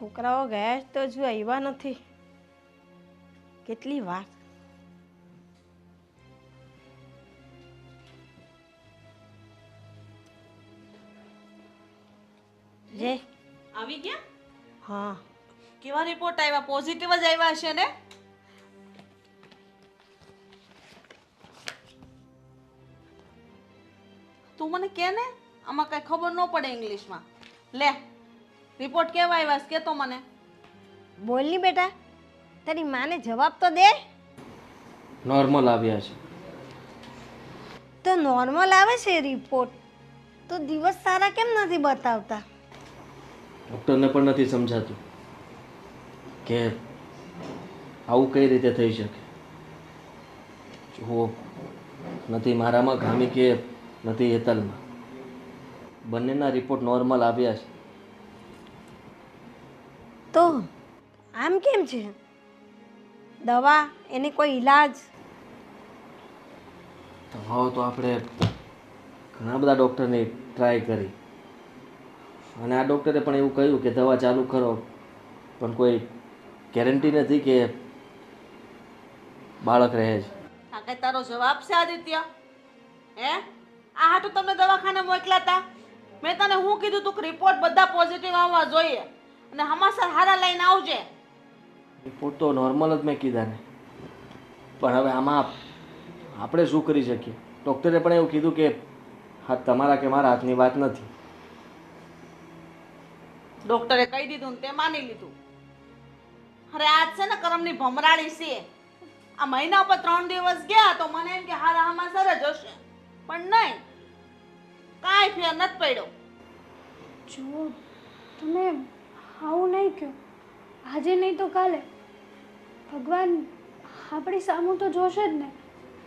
છોકરાઓ ગયા તો હજુ આવ્યા નથી. કેટલી વાર. જે આવી ગયા? હા, કેવા રિપોર્ટ આવ્યા? પોઝિટિવ જ આવ્યા હશે ને? તું મને કે ને, આમાં કઈ ખબર ન પડે ઇંગ્લિશમાં. લે, રિપોર્ટ કેવા આવ્યા છે કે તો મને. બોલ ની બેટા, તારી માને જવાબ તો દે. નોર્મલ આવ્યા છે. તો નોર્મલ આવે છે રિપોર્ટ, તો દિવસ સારા કેમ નથી બતાવતા? ડૉક્ટરને પણ નથી સમજાતું કે આવું કઈ રીતે થઈ શકે. જુઓ, નથી મારામાં ખામી કે નથી હેતલમાં, બંનેના રિપોર્ટ નોર્મલ આવ્યા છે. તો આમ કેમ છે? દવા એને કોઈ ઈલાજ? દવાઓ તો આપણે ઘણા બધા ડૉક્ટરને ટ્રાય કરી, અને આ ડૉક્ટરે પણ એવું કહ્યું કે દવા ચાલુ કરો, પણ કોઈ ગેરંટી નથી કે બાળક રહે છે. આ કઈ તારો જવાબ છે આદિત્ય? હે, આ હાટું તમને દવાખાને મોકલ્યા હતા? મેં તને શું કીધું તું કે રિપોર્ટ બધા પોઝિટિવ આવવા જોઈએ અને હમાસર હારા લઈને આવજે. રિપોર્ટ તો નોર્મલ જ મેં કીધા ને, પણ હવે આમાં આપણે શું કરી શકીએ? ડૉક્ટરે પણ એવું કીધું કે હા, તમારા કે મારા હાથની વાત નથી. ડોક્ટરે કહી દીધું ને તે માની લીધું. અરે આજ છે ને કરમની ભમરાળી છે. આ મહિના ઉપર 3 દિવસ ગયા તો મને એમ કે હારા હમાસર જ હશે, પણ નહીં, કાંઈ ફેર નથી પડ્યો. જુઓ, તમે આવું નહીં કહો. આજે નહીં તો કાલે ભગવાન આપણી સામું તો જોશે જ ને.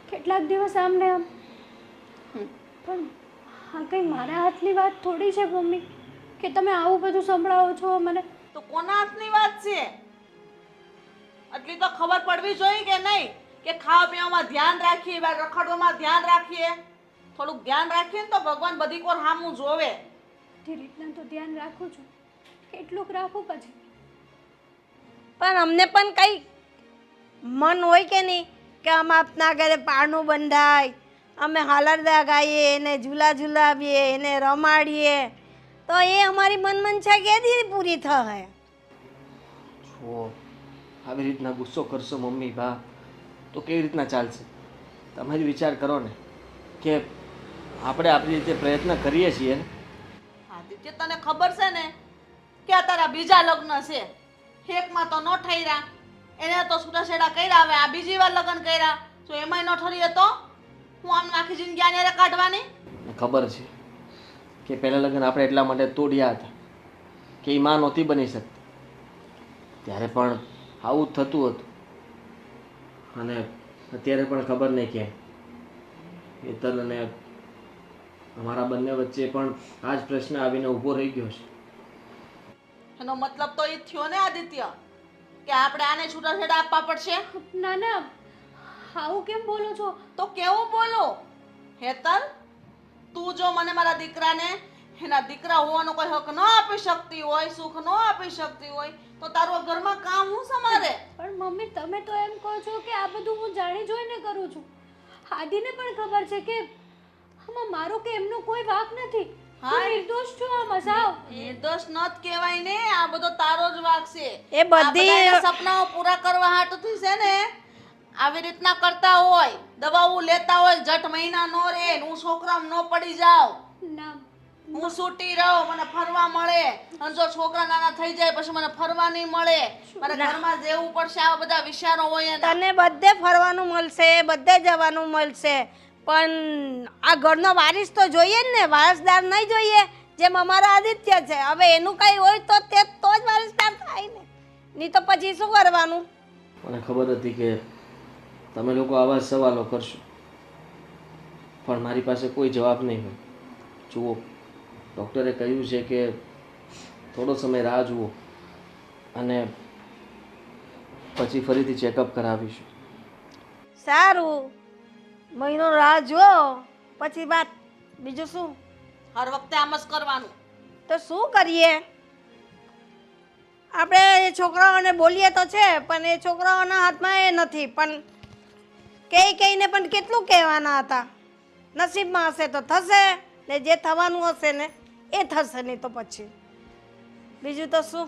કેટલાક દિવસ આમ ને આમ. પણ આ કંઈ મારા હાથની વાત થોડી છે મમ્મી, કે તમે આવું બધું સંભળાવો છો મને. તો કોના હાથની વાત છે? એટલી તો ખબર પડવી જોઈએ કે નહીં કે ખાવા પીવામાં ધ્યાન રાખીએ, બહાર રખડવામાં ધ્યાન રાખીએ. થોડુંક ધ્યાન રાખીએ ને તો ભગવાન બધી કોર સામું જોવે. તે રીતના તો ધ્યાન રાખું છું. કેટલુંક રાખું પછી. પણ અમને પણ કંઈ મન હોય કે નહીં કે અમે આપના ઘરે પારણું બંધાય, અમે હાલરદા ગાઈએ, એને ઝૂલા ઝૂલાવીએ, એને રમાડીએ, તો એ અમારી મનમંશા કેદી પૂરી થાય? જુઓ, આવી રીતના ગુસ્સો કરશો મમ્મી બા તો કેવી રીતના ચાલશે? તમે જ વિચાર કરો ને કે આપણે આપણી રીતે પ્રયત્ન કરીએ છીએ ને. આદિત્ય, તને ખબર છે ને કે આ તારા બીજા લગ્ન છે. એકમાં તો ન ઠર્યા, એને તો છૂટાછેડા કર્યા, હવે આ બીજી વાર લગ્ન કર્યા, તો એમાંય ન ઠરીએ તો હું આમ આખી જિંદગી આને કાઢવાની? મને ખબર છે કે પહેલાં લગ્ન આપણે એટલા માટે તોડ્યા હતા કે એ માં નહોતી બની શકતી, ત્યારે પણ આવું જ થતું હતું. અને અત્યારે પણ ખબર નહીં કે હેતલ અને અમારા બંને વચ્ચે પણ આ જ પ્રશ્ન આવીને ઊભો રહી ગયો છે. એનો મતલબ તો એ જ થયો ને આદિત્ય કે આપણે આને છૂટાછેડા આપવા પડશે. ના ના, આવું કેમ બોલો છો? તો કેવું બોલો? હેતલ, તું જો મને મારા દીકરાને એના દીકરા હોવાનો કોઈ હક ન આપી શકતી હોય, સુખ ન આપી શકતી હોય, તો તારું ઘરમાં કામ હું સમારે? પણ મમ્મી, તમે તો એમ કહો છો કે આ બધું હું જાણી જોઈને કરું છું. આદિને પણ ખબર છે કે આમાં મારો કે એમનો કોઈ વાંક નથી. હા, હું નિર્દોષ છું આમાં સાવ. નિર્દોષ નત કહેવાય ને, આ બધો તારો જ વાંક છે. એ બધી આ બધાના સપનાઓ પૂરા કરવા હાટુથી છે ને આવી રીતના કરતા હોય, દવાઓ લેતા હોય, જટ મહિના નો રે, હું છોકરામાં ન પડી જાઉં, ના, હું છૂટી રહું, મને ફરવા મળે, અને જો છોકરા નાના થઈ જાય પછી મને ફરવા નહીં મળે, મારે ઘરમાં રહેવું પડશે, આવા બધા વિચારો હોય એના. તને બધે ફરવાનું મળશે, બધે જવાનું મળશે, પણ આ ઘરનો વારિસ તો જોઈએ જ ને, વારસદાર નહીં જોઈએ. જેમ અમારા આદિત્ય છે, હવે એનું કંઈ હોય તો તે તો જ વારસદાર થાય ને, નહીં તો પછી શું કરવાનું? મને ખબર હતી કે તમે લોકો આવા જ સવાલો કરશો, પણ મારી પાસે કોઈ જવાબ નહીં હોય. જુઓ, ડૉક્ટરે કહ્યું છે કે થોડો સમય રાહ જુઓ અને પછી ફરીથી ચેકઅપ કરાવીશું. સારું, મહિનો રાહ જો, પછી વાત. બીજું શું? હર વખતે આમ જ કરવાનું. તો શું કરીએ? આપણે એ છોકરાઓને બોલીએ તો છે પણ એ છોકરાઓના હાથમાં એ નથી. પણ કહીને પણ કેટલું કહેવાના હતા. નસીબમાં હશે તો થશે ને જે થવાનું હશે ને એ થશે, નહીં તો પછી બીજું તો શું.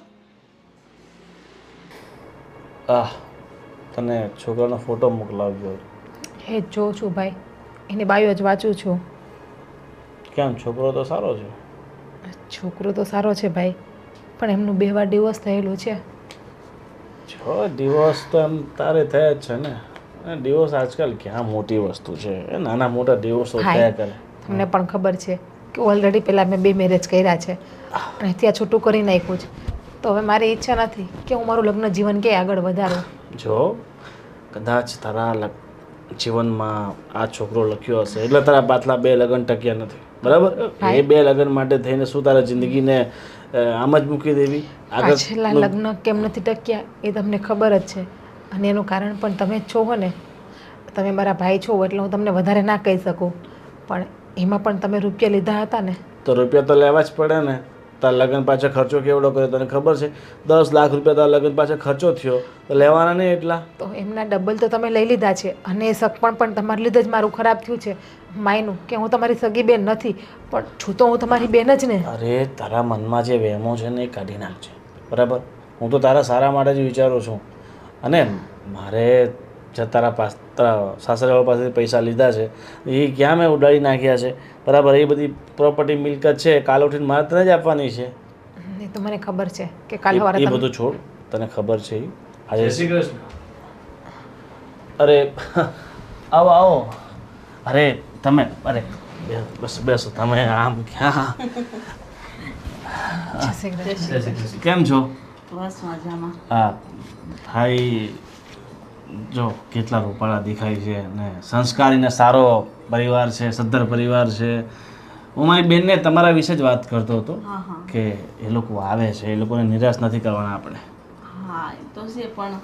તને છોકરાનો ફોટો મોકલાવજો. હે જોઉં છું ભાઈ, એની બાયો જ વાંચું છું. કેમ, છોકરો તો સારો છે? છોકરો તો સારો છે ભાઈ, પણ એમનું 2 વાર ડિવોર્સ થયેલું છે. જો ડિવોર્સ તો એમ તારે થયા જ છે ને. અને ડિવોર્સ આજકાલ ક્યાં મોટી વસ્તુ છે, એ નાના મોટા ડિવોર્સો થયા કરે. તમને પણ ખબર છે કે ઓલરેડી પહેલાં મેં 2 મેરેજ કર્યા છે અને ત્યાં છૂટું કરી નાખ્યું છે. તો હવે મારી ઈચ્છા નથી કે હું મારું લગ્ન જીવન ક્યાંય આગળ વધારું. જો કદાચ તારા જીવનમાં આ છોકરો લખ્યો હશે એટલે તારા પાછલા 2 લગ્ન ટક્યા નથી, બરાબર? એ 2 લગ્ન માટે થઈને શું તારા જિંદગીને આમ જ મૂકી દેવી? પાછલા લગ્ન કેમ નથી ટક્યા એ તમને ખબર જ છે, અને એનું કારણ પણ તમે જ છો ને. તમે મારા ભાઈ છો એટલે હું તમને વધારે ના કહી શકું, પણ એમાં પણ તમે રૂપિયા લીધા હતા ને. તો રૂપિયા તો લેવા જ પડે ને. તારા લગ્ન પાછળ ખર્ચો કેવડો કર્યો તને ખબર છે? 10 લાખ રૂપિયા તારા લગ્ન પાછળ ખર્ચો થયો, તો લેવાના નહીં એટલા? તો એમના ડબલ તો તમે લઈ લીધા છે, અને એ સગપણ પણ તમારા લીધે જ મારું ખરાબ થયું છે. માયનું કે હું તમારી સગી બેન નથી, પણ છું તો હું તમારી બેન જ ને. અરે તારા મનમાં જે વહેમો છે ને એ કાઢી નાખજે, બરાબર? હું તો તારા સારા માટે જ વિચારું છું. અને મારે જે તારા સાસરાવાળા પાસેથી પૈસા લીધા છે એ ક્યાં મેં ઉડાડી નાખ્યા છે, બરાબર? એ બધી પ્રોપર્ટી મિલકત છે કાલ ઉઠીને મારે તને જ આપવાની છે. એ તો મને ખબર છે કે કાલ સવારે એ બધું છોડ, તને ખબર છે આજે. જય શ્રી કૃષ્ણ. અરે આવો આવો. અરે તમે, અરે બસ બેસો તમે. આમ ક્યાં? કેમ છો? બસ મજામાં. હા ભાઈ, જો કેટલા રૂપાળા દેખાય છે ને સંસ્કારી ને સારો પરિવાર છે, સદ્ધર પરિવાર છે. હું મારી બેનને તમારા વિશે જ વાત કરતો હતો કે એ લોકો આવે છે, એ લોકોને નિરાશ નથી કરવાના આપણે. હા એ તો છે, પણ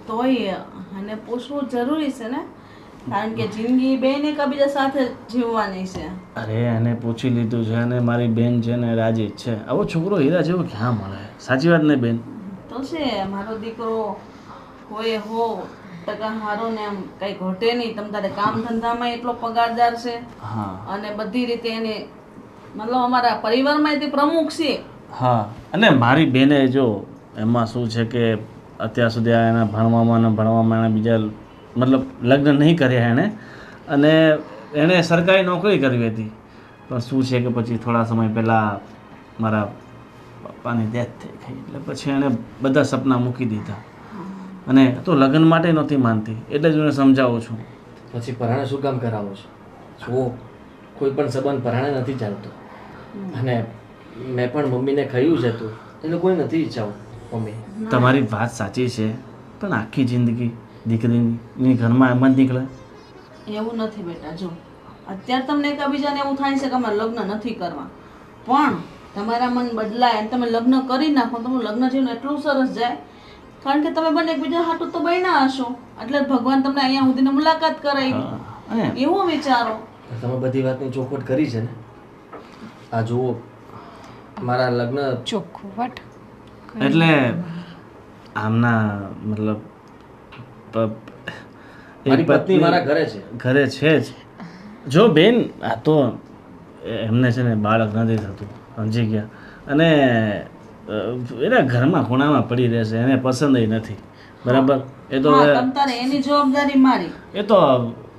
તોય અને પૂછવું જરૂરી છે ને, કારણ કે જિંદગી બેન એકબીજા સાથે જીવવાની છે. અરે એને પૂછી લીધું છે અને મારી બેન છે ને રાજી જ છે. આવો છોકરો હીરા જેવો ક્યાં મળે? સાચી વાત ને બેન? તો છે, મારો દીકરો હોય હો ટકા હારો ને એમ કઈ ઘટે નહીં. તમ તારે કામ ધંધામાં એટલો પગારદાર છે હા, અને બધી રીતે એને મતલબ અમારા પરિવારમાં તે પ્રમુખ છે. હા. અને મારી બેને જો એમાં શું છે કે અત્યાર સુધી આ એના ભણવામાં એના બીજા મતલબ લગ્ન નહીં કર્યા એણે, અને એણે સરકારી નોકરી કરવી હતી. પણ શું છે કે પછી થોડા સમય પહેલાં મારા પપ્પાની ડેથ થઈ ગઈ, એટલે પછી એણે બધા સપના મૂકી દીધા. અને તો લગ્ન માટે નહોતી માનતી, એટલે જ હું એને સમજાવું છું. પછી પરાણે શું કામ કરાવો છો? જુઓ, કોઈ પણ સંબંધ પરાણે નથી ચાલતો. અને મેં પણ મમ્મીને કહ્યું છે તું એ લોકોએ નથી ઈચ્છાવું. મમ્મી તમારી વાત સાચી છે, પણ આખી જિંદગી દીકરીની ઘરમાં એમ જ નીકળે? એવું નથી બેટા. જો અત્યારે તમને એકબીજાને એવું થાય છે કે અમારે લગ્ન નથી કરવા, પણ તમારા મન બદલાય અને તમે લગ્ન કરી નાખો, તમારું લગ્ન જીવન એટલું સરસ જાય, કારણ કે તમે બંને એકબીજા હાટું તો બન્યા હશો, એટલે ભગવાન તમને અહીંયા સુધીની મુલાકાત કરાવી. એવું વિચારો. તમે બધી વાતની ચોખવટ કરી છે ને? આ જુઓ, મારા લગ્ન ચોખવટ એટલે આમના મતલબ મારી પત્ની મારા ઘરે છે. ઘરે છે જ. જો બેન, આ તો એમને છે ને બાળક નથી થતું, સમજી ગયા? અને એના ઘરમાં ખૂણામાં પડી રહેશે, એને પસંદ નથી, બરાબર? એ તો તમ તારે એની જવાબદારી મારી. એ તો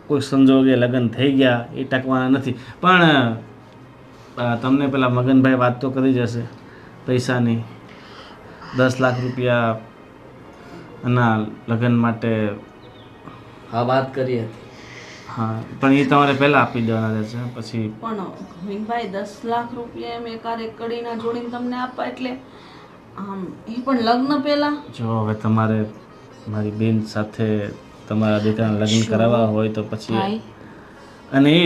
કોઈ સંજોગે લગ્ન થઈ ગયા, એ ટકવાના નથી. પણ તમને પેલા મગનભાઈ વાત તો કરી જશે પૈસાની. 10 લાખ રૂપિયા ના લગ્ન માટે. હા, વાત કરી હતી. હા, પણ એ તમારે પહેલાં આપી દેવાના રહેશે. પછી પણ ગોવિંદભાઈ 10 લાખ રૂપિયા એમ એકારે કડીના જોડીને તમને આપવા, એટલે આમ એ પણ લગ્ન પહેલા. જો હવે તમારે મારી બેન સાથે તમારા દીકરાના લગ્ન કરાવવા હોય તો પછી, અને એ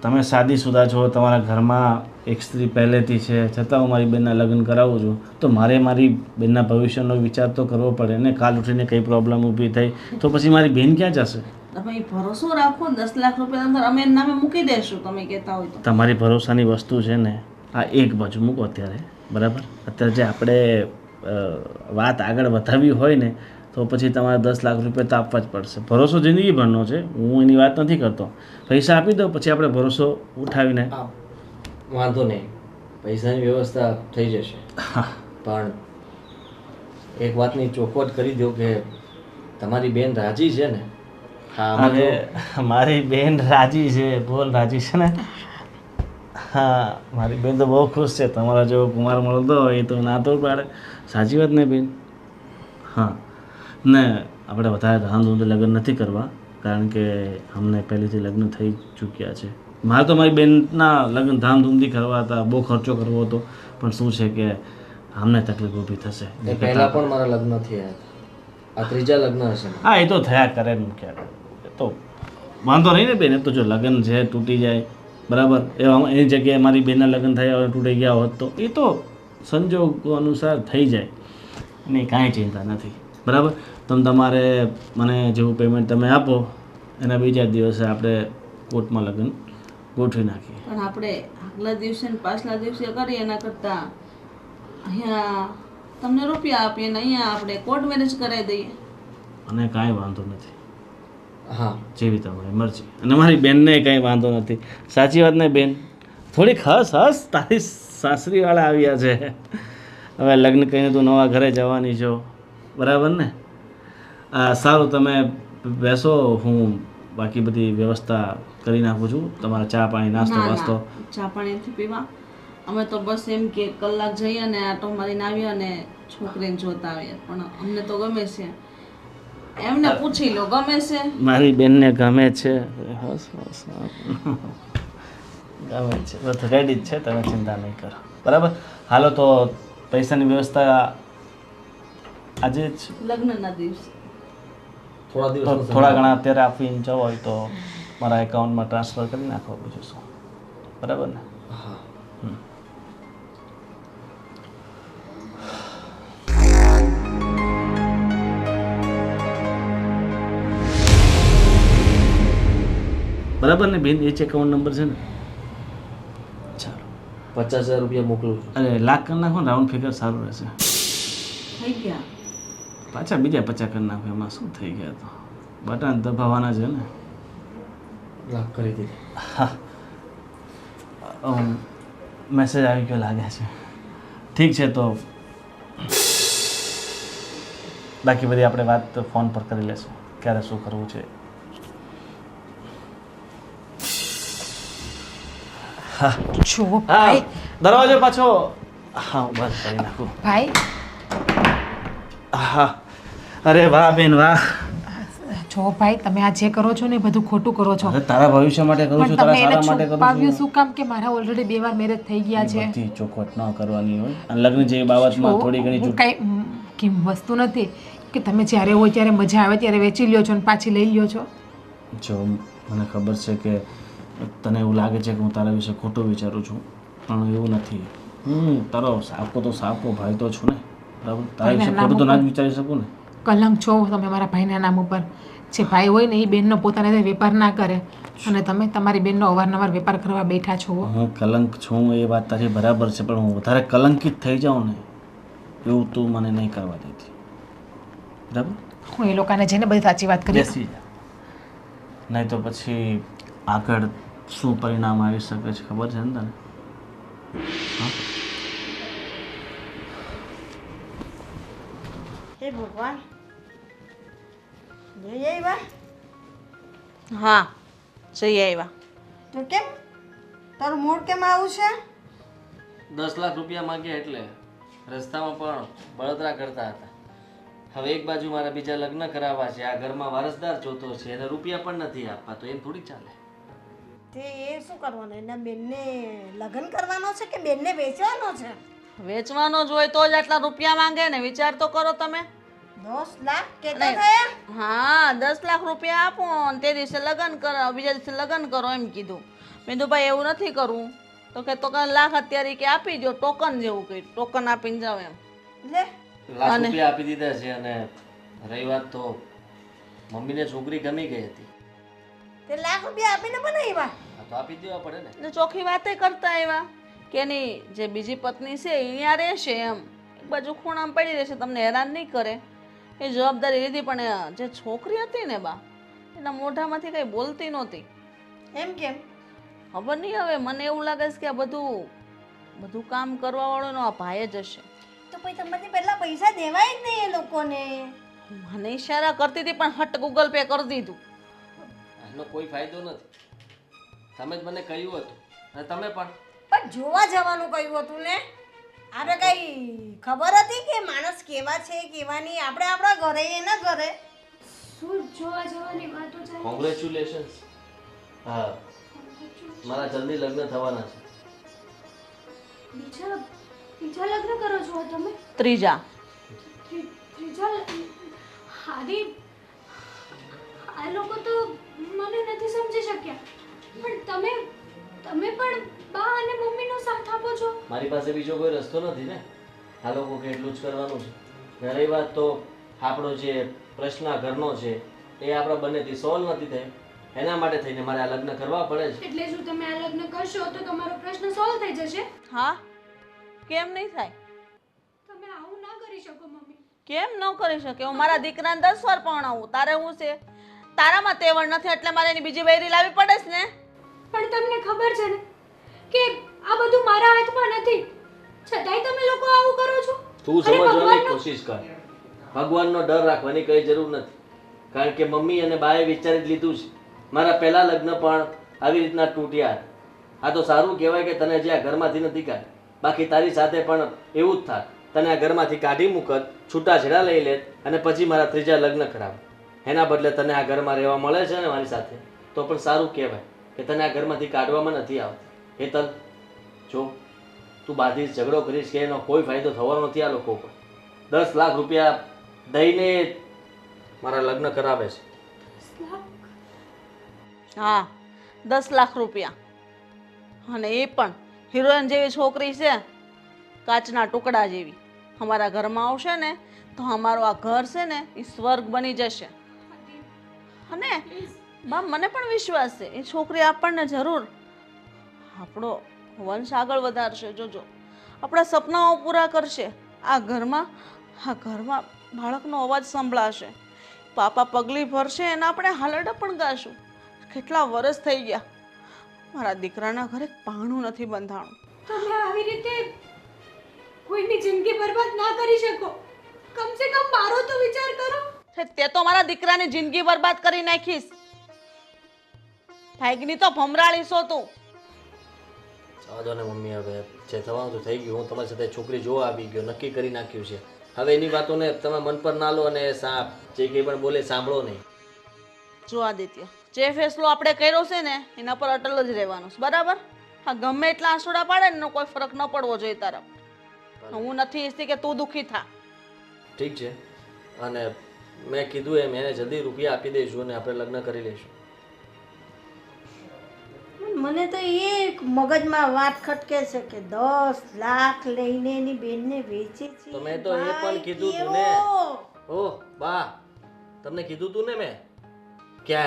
તમે શાદીશુદા છો, તમારા ઘરમાં એક સ્ત્રી પહેલેથી છે, છતાં હું મારી બેનના લગ્ન કરાવું છું, તો મારે મારી બેનના ભવિષ્યનો વિચાર તો કરવો પડે ને. કાલ ઉઠીને કંઈ પ્રોબ્લેમ ઊભી થઈ તો પછી મારી બેન ક્યાં જશે? તમે ભરોસો રાખો, 10 લાખ રૂપિયા અંદર અમે એના નામે મૂકી દેશું તમે કહેતા હોય તો. તમારી ભરોસાની વસ્તુ છે ને, આ એક બાજુ મૂકો અત્યારે, બરાબર? અત્યારે જે આપણે વાત આગળ વધારવી હોય ને તો પછી તમારે 10 લાખ રૂપિયા તો આપવા જ પડશે. ભરોસો જિંદગીભરનો છે, હું એની વાત નથી કરતો. પૈસા આપી દો પછી આપણે ભરોસો ઉઠાવીને હા, વાંધો નહીં, પૈસાની વ્યવસ્થા થઈ જશે. પણ એક વાતની ચોખવટ કરી દો કે તમારી બેન રાજી છે ને? હા, અરે મારી બેન રાજી છે, બોલ રાજી છે ને? હા, મારી બેન તો બહુ ખુશ છે. તમારા જેવો કુમાર મળતો હોય એ તો ના તો પાડે. સાચી વાત ને બેન? હા, ને આપણે વધારે ધામધૂમથી લગ્ન નથી કરવા, કારણ કે અમને પહેલેથી લગ્ન થઈ ચૂક્યા છે. મારે તો મારી બેનના લગ્ન ધામધૂમથી કરવા હતા, બહુ ખર્ચો કરવો હતો, પણ શું છે કે અમને તકલીફ ઊભી થશે. એ પહેલાં પણ મારા લગ્ન થયા હતા, આ ત્રીજા લગ્ન હશે. હા, એ તો થયા કરે ને ક્યારે, એ તો વાંધો નહીં ને બેન. એ તો જો લગ્ન છે તૂટી જાય બરાબર, એની જગ્યાએ મારી બેનના લગ્ન થયા હોય તૂટી ગયા હોત તો એ તો સંજોગો અનુસાર થઈ જાય, એની કાંઈ ચિંતા નથી બરાબર. તમારે મને જેવું પેમેન્ટ તમે આપો એના બીજા દિવસે આપણે કોર્ટમાં લગ્ન ગોઠવી નાખીએ. પણ આપણે આગલા દિવસે ને પાછલા દિવસે કરીએ એના કરતાં અહીંયા તમને રૂપિયા આપીએ ને અહીંયા આપણે કોર્ટ મેરેજ કરાવી દઈએ. અને કાંઈ વાંધો નથી, હા, જેવી તમારી મરજી. અને મારી બેનને કાંઈ વાંધો નથી. સાચી વાત ને બેન? થોડીક હસ તારી સાસરીવાળા આવ્યા છે. હવે લગ્ન કરીને તું નવા ઘરે જવાની છો બરાબર ને? સારું, તમે બેસો, હું બાકી બધી વ્યવસ્થા કરી નાખું છું. તમારા ચા પાણી નાસ્તો ના વાસ્તો. ના, ચા પાણી નથી પીવા. અમે તો બસ એમ કે કલાક જઈએ ને આટો મારીને આવીએ અને છોકરીને જોતા આવીએ. પણ અમને તો ગમે છે, એમને પૂછી લો ગમે છે. મારી બેનને ગમે છે, હસ ગમે છે, બધું રેડી જ છે, તમે ચિંતા નહીં કરો બરાબર. હાલો તો પૈસાની વ્યવસ્થા આજે જ લગ્નના દિવસે થોડા દિવસ થોડા ઘણા અત્યારે આપીને જવો હોય તો મારા એકાઉન્ટમાં ટ્રાન્સફર કરી નાખો, બીજું શું, બરાબર ને? હા, બરાબર ને બેન? એ જ એકાઉન્ટ નંબર છે ને? ચાલો, 50,000 રૂપિયા મોકલું છું. અરે લાખ કરી નાખો ને, રાઉન્ડ ફિગર સારું રહેશે. થઈ ગયા. પાછા બીજા 50 કરી નાખો, એમાં શું થઈ ગયા? તો બટન દબાવવાના છે ને. લાખ કરી દીધી. હા, મેસેજ આવી ગયો લાગે છે. ઠીક છે, તો બાકી બધી આપણે વાત ફોન પર કરી લેશું, ક્યારે શું કરવું છે. હા જો હા, ભાઈ, દરવાજો પાછો. હા, હું બંધ કરી નાખું. ભાઈ હા, અરે વાહ બેન વાહ. જો ભાઈ, તમે આ જે કરો છો ને એ બધું ખોટું કરો છો. અરે તારા ભવિષ્ય માટે કરું પણ છું, તારા તમે એને સારા માટે કરું છુપાવ્યું છું. શું કામ કે મારા ઓલરેડી 2 વાર મેરેજ થઈ ગયા છે. બધી ચોખવટ ન કરવાની હોય, અને લગ્ન જેવી બાબતમાં થોડી ઘણી હું કઈ કેમ વસ્તુ નથી કે તમે જ્યારે હોય ત્યારે મજા આવે ત્યારે વેચી લ્યો છો અને પાછી લઈ લ્યો છો. જો મને ખબર છે કે તને એવું લાગે છે કે હું તારા વિશે ખોટું વિચારું છું, પણ એવું નથી. હું તારો સાપો તો સાપો ભાઈ તો છું ને બરાબર. તારા વિશે ખોટું તો ના જ વિચારી શકું ને. કલંક છો તમે મારા ભાઈના નામ ઉપર. જે ભાઈ હોય ને એ બેનનો પોતાને વેપાર ના કરે અને તમે તમારી બેનનો અવારનવાર વેપાર કરવા બેઠા છો. હું કલંક છું એ વાત તારી બરાબર છે, પણ હું વધારે કલંકિત થઈ જાઉં ને એવું તું મને નહીં કરવા દેતી બરાબર. હું એ લોકોને જઈને બધી સાચી વાત કરીશ. બેસી જા, નહીં તો પછી આગળ શું પરિણામ આવી શકે છે ખબર છે ને તને? હે ભગવાન, જઈ આવ્યા? હા, જઈ આવ્યા. તો કેમ તારું મૂડ કેમ આવું છે? 10 લાખ રૂપિયા માંગ્યા એટલે રસ્તામાં પણ બળતરા કરતા હતા. હવે એક બાજુ મારા બીજા લગ્ન કરાવવા છે, આ ઘરમાં વારસદાર જોતો છે અને રૂપિયા પણ નથી આપવા, તો એમ થોડી ચાલે. તે એ શું કરવાનું? એના બેનને લગ્ન કરવાનો છે કે બેનને વેચવાનો છે? વેચવાનો જ હોય તો જ આટલા રૂપિયા માંગે ને, વિચાર તો કરો તમે. 10 લાખ કેટલા થયા? હા, 10 લાખ રૂપિયા આપો ને તે દિવસે લગ્ન કરો, બીજા દિવસે લગ્ન કરો એમ કીધું. મેં કીધું ભાઈ એવું નથી કરવું, તો કે તો લાખ અત્યારે કે આપી દો, ટોકન જેવું કંઈ ટોકન આપીને જાવ એમ. લે લાખ રૂપિયા આપી દીધા છે, અને રહી વાત તો મમ્મીને છોકરી ગમી ગઈ હતી, તે લાખ રૂપિયા આપીને બનાવ્યા? આ તો આપી જ દેવા પડે ને. ચોખ્ખી વાતે કરતા આવ્યા કે એની જે બીજી પત્ની છે એ અહીંયા રહેશે એમ. બાજુ ખૂણામાં પડી રહેશે, તમને હેરાન નહીં કરે એ જવાબદારી લીધી. પણ જે છોકરી હતી ને બા, એના મોઢામાંથી કંઈ બોલતી નહોતી. એમ કેમ? ખબર નહીં, હવે મને એવું લાગે છે કે આ બધું કામ કરવા વાળો આ ભાઈ જ હશે. તો પછી તમારી પહેલા પૈસા દેવાય જ નહીં એ લોકોને. મને ઈશારા કરતી હતી પણ હટ ગૂગલ પે કરી દીધું. એનો કોઈ ફાયદો નથી. તમે જ મને કહ્યું હતું અને તમે પણ પણ જોવા જવાનું કહ્યું હતું ને. આપણે કઈ ખબર હતી કે માણસ કેવા છે કેવા નહીં? આપણે આપણા ઘરે એના ઘરે. શું જોવા જવાની વાતો ચાલે? કોંગ્રેચ્યુલેશન્સ. હા, મારા જલ્દી લગ્ન થવાના છે. બીજા લગ્ન કરો છો તમે? ત્રીજા. ત્રીજા હારી, આ લોકો તો મને નથી સમજી શક્યા. પણ તમે પણ બા અને મમ્મીનો સાથ આપો છો. મારી પાસે બીજો કોઈ રસ્તો નથી ને. આ લોકો કે એટલું જ કરવાનું છે. રહી વાત તો આપણો જે પ્રશ્ન આ ઘરનો છે એ આપણા બંનેથી સોલ્વ નથી થયો, એના માટે થઈને મારે આ લગ્ન કરવા પડે છે. એટલે જો તમે આ લગ્ન કરશો તો તમારો પ્રશ્ન સોલ્વ થઈ જશે? હા, કેમ નહીં થાય? તમે આવું ના કરી શકો મમ્મી. કેમ ન કરી શકે? હું મારા દીકરાને 10 વાર પરણાવું, તારે હું છે? તારામાં તેવડ નથી એટલે મારે એની બીજી બૈરી લાવવી પડે છે ને. પણ તમને ખબર છે ને કે આ બધું મારા હાથમાં નથી, છતાંય તમે લોકો આવું કરો છો. તું સમજવાની કોશિશ કર. ભગવાનનો ડર રાખવાની કઈ જરૂર નથી, કારણ કે મમ્મી અને બાએ વિચારી જ લીધું છે. મારા પહેલા લગ્ન પણ આવી રીતના તૂટ્યા. આ તો સારું કહેવાય કે તને જે આ ઘરમાંથી નથી કાઢ, બાકી તારી સાથે પણ એવું જ થાય. તને આ ઘરમાંથી કાઢી મૂકત, છૂટાછેડા લઈ લે અને પછી મારા ત્રીજા લગ્ન ખરાબ. એના બદલે તને આ ઘરમાં રહેવા મળે છે ને મારી સાથે, તો પણ સારું કહેવાય કે તને આ ઘરમાંથી કાઢવામાં નથી આવતી. હેતલ, જો તું બાધીશ, ઝઘડો કરીશ કે એનો કોઈ ફાયદો થવાનો નથી. આ લોકો પર 10 લાખ રૂપિયા દઈને મારા લગ્ન કરાવે છે. હા, 10 લાખ રૂપિયા. અને એ પણ હિરોઈન જેવી છોકરી છે, કાચના ટુકડા જેવી. અમારા ઘરમાં આવશે ને તો અમારું આ ઘર છે ને એ સ્વર્ગ બની જશે. અને બા, મને પણ વિશ્વાસ છે એ છોકરી આપણને જરૂર આપણો વંશ આગળ વધારશે. જોજો, આપણા સપનાઓ પૂરા કરશે. આ ઘરમાં બાળકનો અવાજ સંભળાશે, પાપા પગલી ભરશે અને આપણે હાલરડા પણ ગાશું. કેટલા વર્ષ થઈ ગયા મારા દીકરાના ઘરે પાણું નથી બંધાણું. તમે આવી રીતે કોઈની જિંદગી બરબાદ ના કરી શકો. કમસે કમ મારો તો વિચાર કરો. તે તો મારા દીકરાની જિંદગી બરબાદ કરી નાખીશ. ભાઈગની તો ભમરાળી છો તું. જવા દો ને મમ્મી, હવે જે થવાનું તો થઈ ગયું. હું તમારી સાથે છોકરી જોવા આવી ગયો, નક્કી કરી નાખ્યું છે. હવે એની વાતોને તમે મન પર ના લો અને જે કંઈ પણ બોલે સાંભળો નહીં. જો આદિત્ય, જે ફેસલો આપણે કર્યો છે ને એના પર અટલ જ રહેવાનું છે, બરાબર? હા, ગમે એટલા આંસુડા પાડે ને એનો કોઈ ફરક ન પડવો જોઈએ તારા. હું નથી ઈચ્છતી કે તું દુઃખી થા. ઠીક છે, અને મેં કીધું એમ એને જલ્દી રૂપિયા આપી દઈશું અને આપણે લગ્ન કરી લઈશું. મને તો એ મગજમાં વાત ખટકે છે કે 10 લાખ લઈને એની બેનને વેચે છે. તો મેં તો એ પણ કીધું તું ને. ઓહ બા, તમને કીધું તું ને મેં કે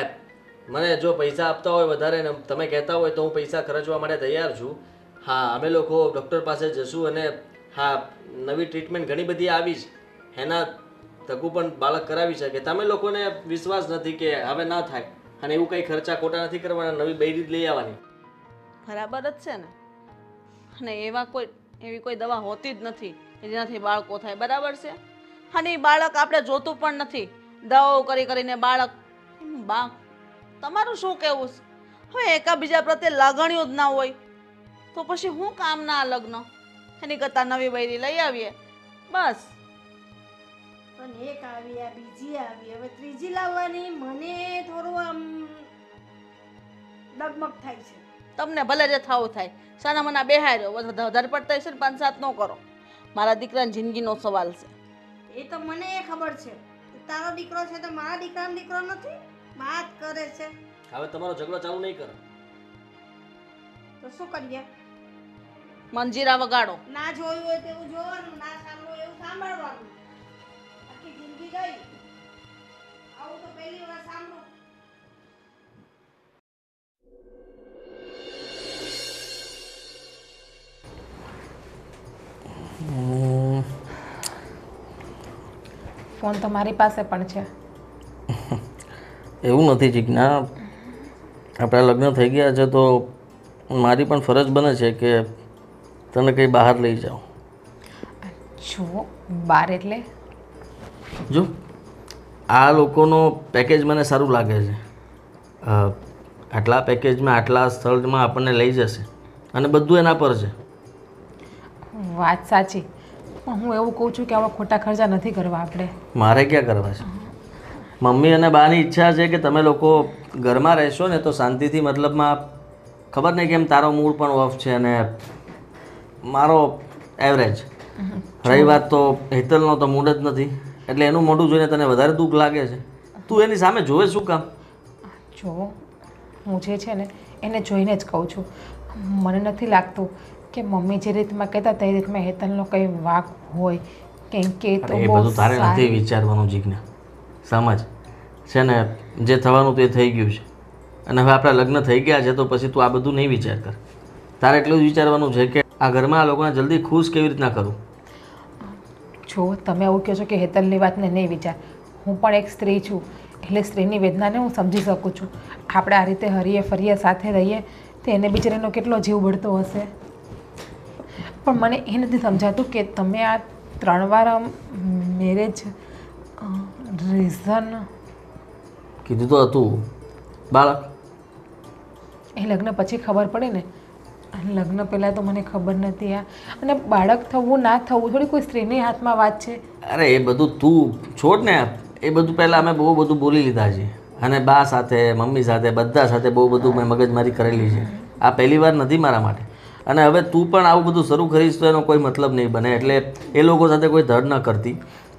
મને જો પૈસા આપતા હોય વધારે ને તમે કહેતા હોય તો હું પૈસા ખર્ચવા માટે તૈયાર છું. હા, અમે લોકો ડૉક્ટર પાસે જશું અને હા, નવી ટ્રીટમેન્ટ ઘણી બધી આવી છે, એના થકું પણ બાળક કરાવી શકે. તમે લોકોને વિશ્વાસ નથી કે હવે ના થાય, અને એવું કંઈ ખર્ચા ખોટા નથી કરવાના, નવી બૈરી જ લઈ આવવાની. બરાબર જ છે ને. અને એવી કોઈ દવા હોતી જ નથી કે જેનાથી બાળકો થાય, બરાબર છે? અને એ બાળક આપણે જોતું પણ નથી. દવાઓ કરીને બાળક. બા, તમારું શું કહેવું છે? હવે એકાબીજા પ્રત્યે લાગણીઓ જ ના હોય તો પછી શું કામના આ લગ્ન? એની કરતાં નવી બૈરી લઈ આવીએ બસ. પણ એક આવી, આ બીજી આવી, હવે ત્રીજી લાવવાની મને થોડું આમ ડગમગ થાય છે. તમને ભલે જે થવું થાય, સાના મના બેહાઈ રહ્યો, વધારે પડતા છે ને 5-7 ન કરો. મારા દીકરાની જિંદગીનો સવાલ છે. એ તો મને એ ખબર છે. તારો દીકરો છે તો મારા દીકરાનો દીકરો નથી. વાત કરે છે. હવે તમારો ઝઘડો ચાલુ નહીં કરો. તો શું કરીએ? મંજીરા વગાડો. ના જોયું હોય તેવું જોવાનું, ના સાંભળવું એવું સાંભળવાનું. આખી જિંદગી ગઈ. આવું તો પહેલી વાર સાંભળું. ફોન તો મારી પાસે પણ છે. એવું નથી જીજ્ઞા, આપણા લગ્ન થઈ ગયા છે તો મારી પણ ફરજ બને છે કે તને કંઈ બહાર લઈ જાઉં. જો બાર એટલે જો આ લોકોનો પેકેજ મને સારું લાગે છે. આટલા પેકેજમાં આટલા સ્થળમાં આપણને લઈ જશે અને બધું એના પર છે. વાત સાચી, પણ હું એવું કહું છું કે આવા ખોટા ખર્ચા નથી કરવા આપણે. મારે ક્યાં કરવા છે? મમ્મી અને બાની ઈચ્છા છે કે તમે લોકો ઘરમાં રહેશો ને તો શાંતિથી, મતલબમાં ખબર નહીં કેમ તારો મૂડ પણ ઓફ છે અને મારો એવરેજ. રહી વાત તો હેતલનો તો મૂડ જ નથી, એટલે એનું મોઢું જોઈને તને વધારે દુઃખ લાગે છે. તું એની સામે જોવે શું કામ? જો હું જે છે ને એને જોઈને જ કહું છું. મને નથી લાગતું કે મમ્મી જે રીતમાં કહેતા હતા એ રીતમાં હેતલનો કંઈ વાંક હોય, કેમ કે એ તો એ બહુ બધું તારે નથી સારી- વિચારવાનું જીજ્ઞા. સમજ છે ને, જે થવાનું તે થઈ ગયું છે અને હવે આપણા લગ્ન થઈ ગયા છે તો પછી તું આ બધું નહીં વિચાર કર. તારે એટલું જ વિચારવાનું છે કે આ ઘરમાં આ લોકોને જલ્દી ખુશ કેવી રીતના કરું. જો તમે એવું કહો છો કે હેતલની વાતને નહીં વિચાર, હું પણ એક સ્ત્રી છું એટલે સ્ત્રીની વેદનાને હું સમજી શકું છું. આપણે આ રીતે હરીએ ફરીએ સાથે રહીએ તો એને બિચારીનો કેટલો જીવ બળતો હશે. પણ મને એ નથી સમજાતું કે તમે આ 3 વાર મેરેજ રીઝન કીધું તો હતું બાળક. એ લગ્ન પછી ખબર પડી ને, લગ્ન પહેલાં તો મને ખબર નથી. આ અને બાળક થવું ના થવું થોડી કોઈ સ્ત્રીની હાથમાં વાત છે. અરે એ બધું તું છોડ ને. એ બધું પહેલાં અમે બહુ બધું બોલી લીધા છે અને બા સાથે, મમ્મી સાથે, બધા સાથે બહુ બધું મેં મગજમારી કરેલી છે. આ પહેલી વાર નથી મારા માટે. અને હવે તું પણ આવું બધું શરૂ કરીશ તો એનો કોઈ મતલબ નહીં બને. એટલે એ લોકો સાથે કોઈ ધડ ન કરતી,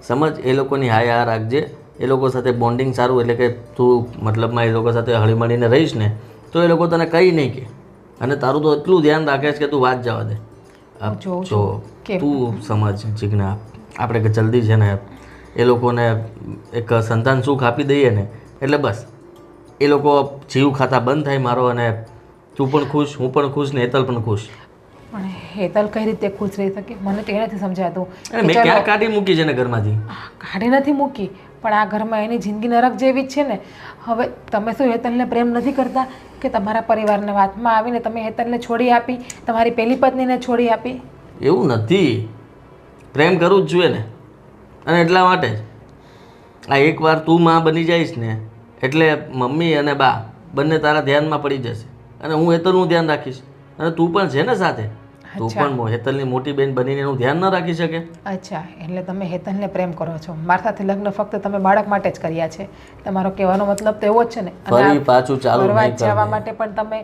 સમજ. એ લોકોની હાય આ રાખજે. એ લોકો સાથે બોન્ડિંગ સારું, એટલે કે તું મતલબમાં એ લોકો સાથે હળીમળીને રહીશ ને તો એ લોકો તને કંઈ નહીં કહે. અને તારું તો એટલું ધ્યાન રાખે છે કે તું વાત જવા દે. હું જોઉં જો છું તું સમજ જીજ્ઞા, આપણે કે જલ્દી છે ને એ લોકોને એક સંતાન સુખ આપી દઈએ ને એટલે બસ એ લોકો જીવ ખાતા બંધ થાય મારો, અને તું પણ ખુશ, હું પણ ખુશ ને હેતલ પણ ખુશ. પણ હેતલ કઈ રીતે ખુશ રહી શકે મને તો એ નથી સમજાતું. અને મેં ક્યાં કાઢી મૂકી છે ને ઘરમાંથી? કાઢી નથી મૂકી, પણ આ ઘરમાં એની જિંદગી નરક જેવી જ છે ને. હવે તમે શું હેતલને પ્રેમ નથી કરતા કે તમારા પરિવારને વાતમાં આવીને તમે હેતલને છોડી આપી, તમારી પહેલી પત્નીને છોડી આપી? એવું નથી, પ્રેમ કરવું જ જોઈએ ને. અને એટલા માટે જ આ એકવાર તું માં બની જઈશ ને એટલે મમ્મી અને બા બંને તારા ધ્યાનમાં પડી જશે અને હું હેતલનું ધ્યાન રાખીશ. અને તું પણ છે ને સાથે, તું પણ હેતલની મોટી બેન બનીને એનું ધ્યાન ન રાખી શકે? અચ્છા, એટલે તમે હેતલને પ્રેમ કરો છો. મારા સાથે લગ્ન ફક્ત તમે બાળક માટે જ કર્યા છે. તમારો કહેવાનો મતલબ તો એવો જ છે ને. ફરી પાછું ચાલુ ફરવા નહીં જવા કરજે. માટે પણ તમે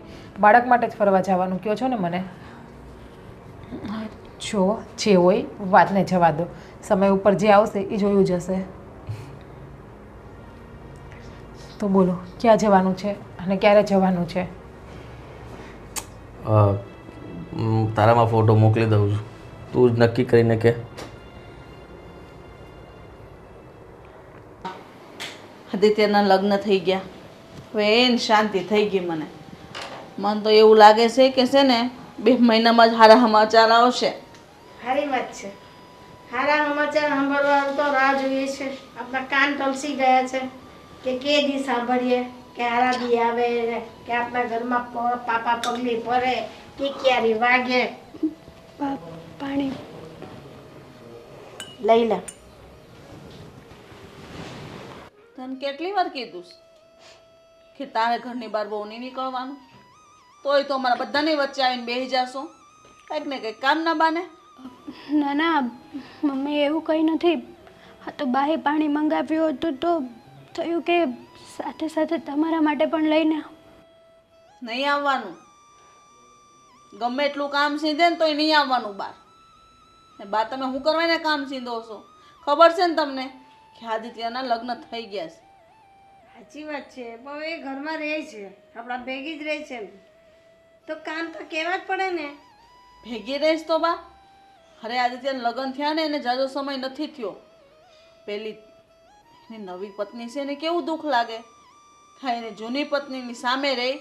બાળક માટે જ ફરવા જવાનું કહો છો ને મને. જો જે હોય વાતને જવા દો, સમય ઉપર જે આવશે એ જોયું જશે. તો બોલો ક્યાં જવાનું છે અને ક્યારે જવાનું છે? તારામાં ફોટો મોકલી દઉં છું, તું જ નક્કી કરીને કે. આદિત્યના લગ્ન થઈ ગયા, હવે એને શાંતિ થઈ ગઈ. મને તો એવું લાગે છે કે છે ને 2 મહિનામાં જ સારા સમાચાર આવશે. સારી વાત છે. સારા સમાચાર સાંભળવાનું તો રાહ જોઈએ છે. આપણા કાન તલસી ગયા છે કે દી સાંભળીએ કે હારા દી આવે ને કે આપણા ઘરમાં પાપા પગલી ભરે કે ક્યારે વાગે. પાણી લઈ લે. તને કેટલી વાર કીધું છે કે તારે ઘરની બહાર બહુ નહીં નીકળવાનું? તોય તો અમારા બધાની વચ્ચે આવીને બેસી જાશો કંઈક ને કંઈક કામ ના બાને. ના ના મમ્મી, એવું કંઈ નથી. હા તો બાએ પાણી મંગાવ્યું હતું તો થયું કે સાથે સાથે તમારા માટે પણ લઈને નહીં આવવાનું. ગમે એટલું કામ સીંધે ને તોય નહીં આવવાનું બહાર. ને બા તમે શું કરવાને કામ સીંધો છો? ખબર છે ને તમને કે આદિત્યના લગ્ન થઈ ગયા છે? સાચી વાત છે, પણ એ ઘરમાં રહે છે, આપણા ભેગી જ રહે છે તો કામ તો કહેવા જ પડે ને. ભેગી રહીશ તો બા? અરે આદિત્યના લગ્ન થયા ને એને જાજો સમય નથી થયો. પેલી એની નવી પત્ની છે એને કેવું દુઃખ લાગે. હા, એની જૂની પત્નીની સામે રહી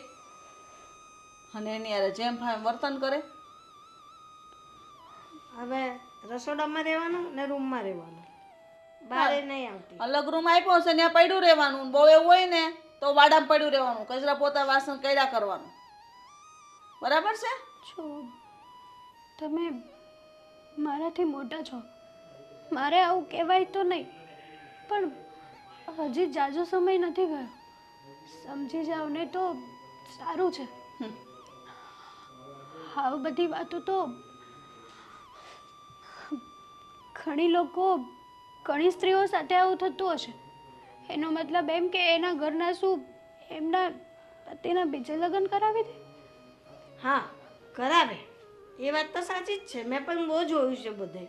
અને એની યારે જેમ ફાવે વર્તન કરે. હવે રસોડામાં રહેવાનું ને રૂમમાં રહેવાનું. બારે નહીં આવતી. અલગ રૂમ આપ્યો છે ત્યાં પડ્યું રહેવાનું. બહુ એવું હોય ને તો વાડામાં પડ્યું રહેવાનું. કચરા પોતા વાસણ કર્યા કરવાનું. બરાબર છે? જો તમે મારાથી મોટા છો, મારે આવું કહેવાય તો નહીં, પણ હજી જાજો સમય નથી ગયો. સમજી જાઓ ને તો સારું છે. આ બધી વાતો તો ઘણી લોકો, ઘણી સ્ત્રીઓ સાથે આવું થતું હશે. એનો મતલબ એમ કે એના ઘરના શું એમના પતિના બીજે લગ્ન કરાવી દે? હા કરાવે, એ વાત તો સાચી જ છે. મેં પણ બહુ જોયું છે બધે.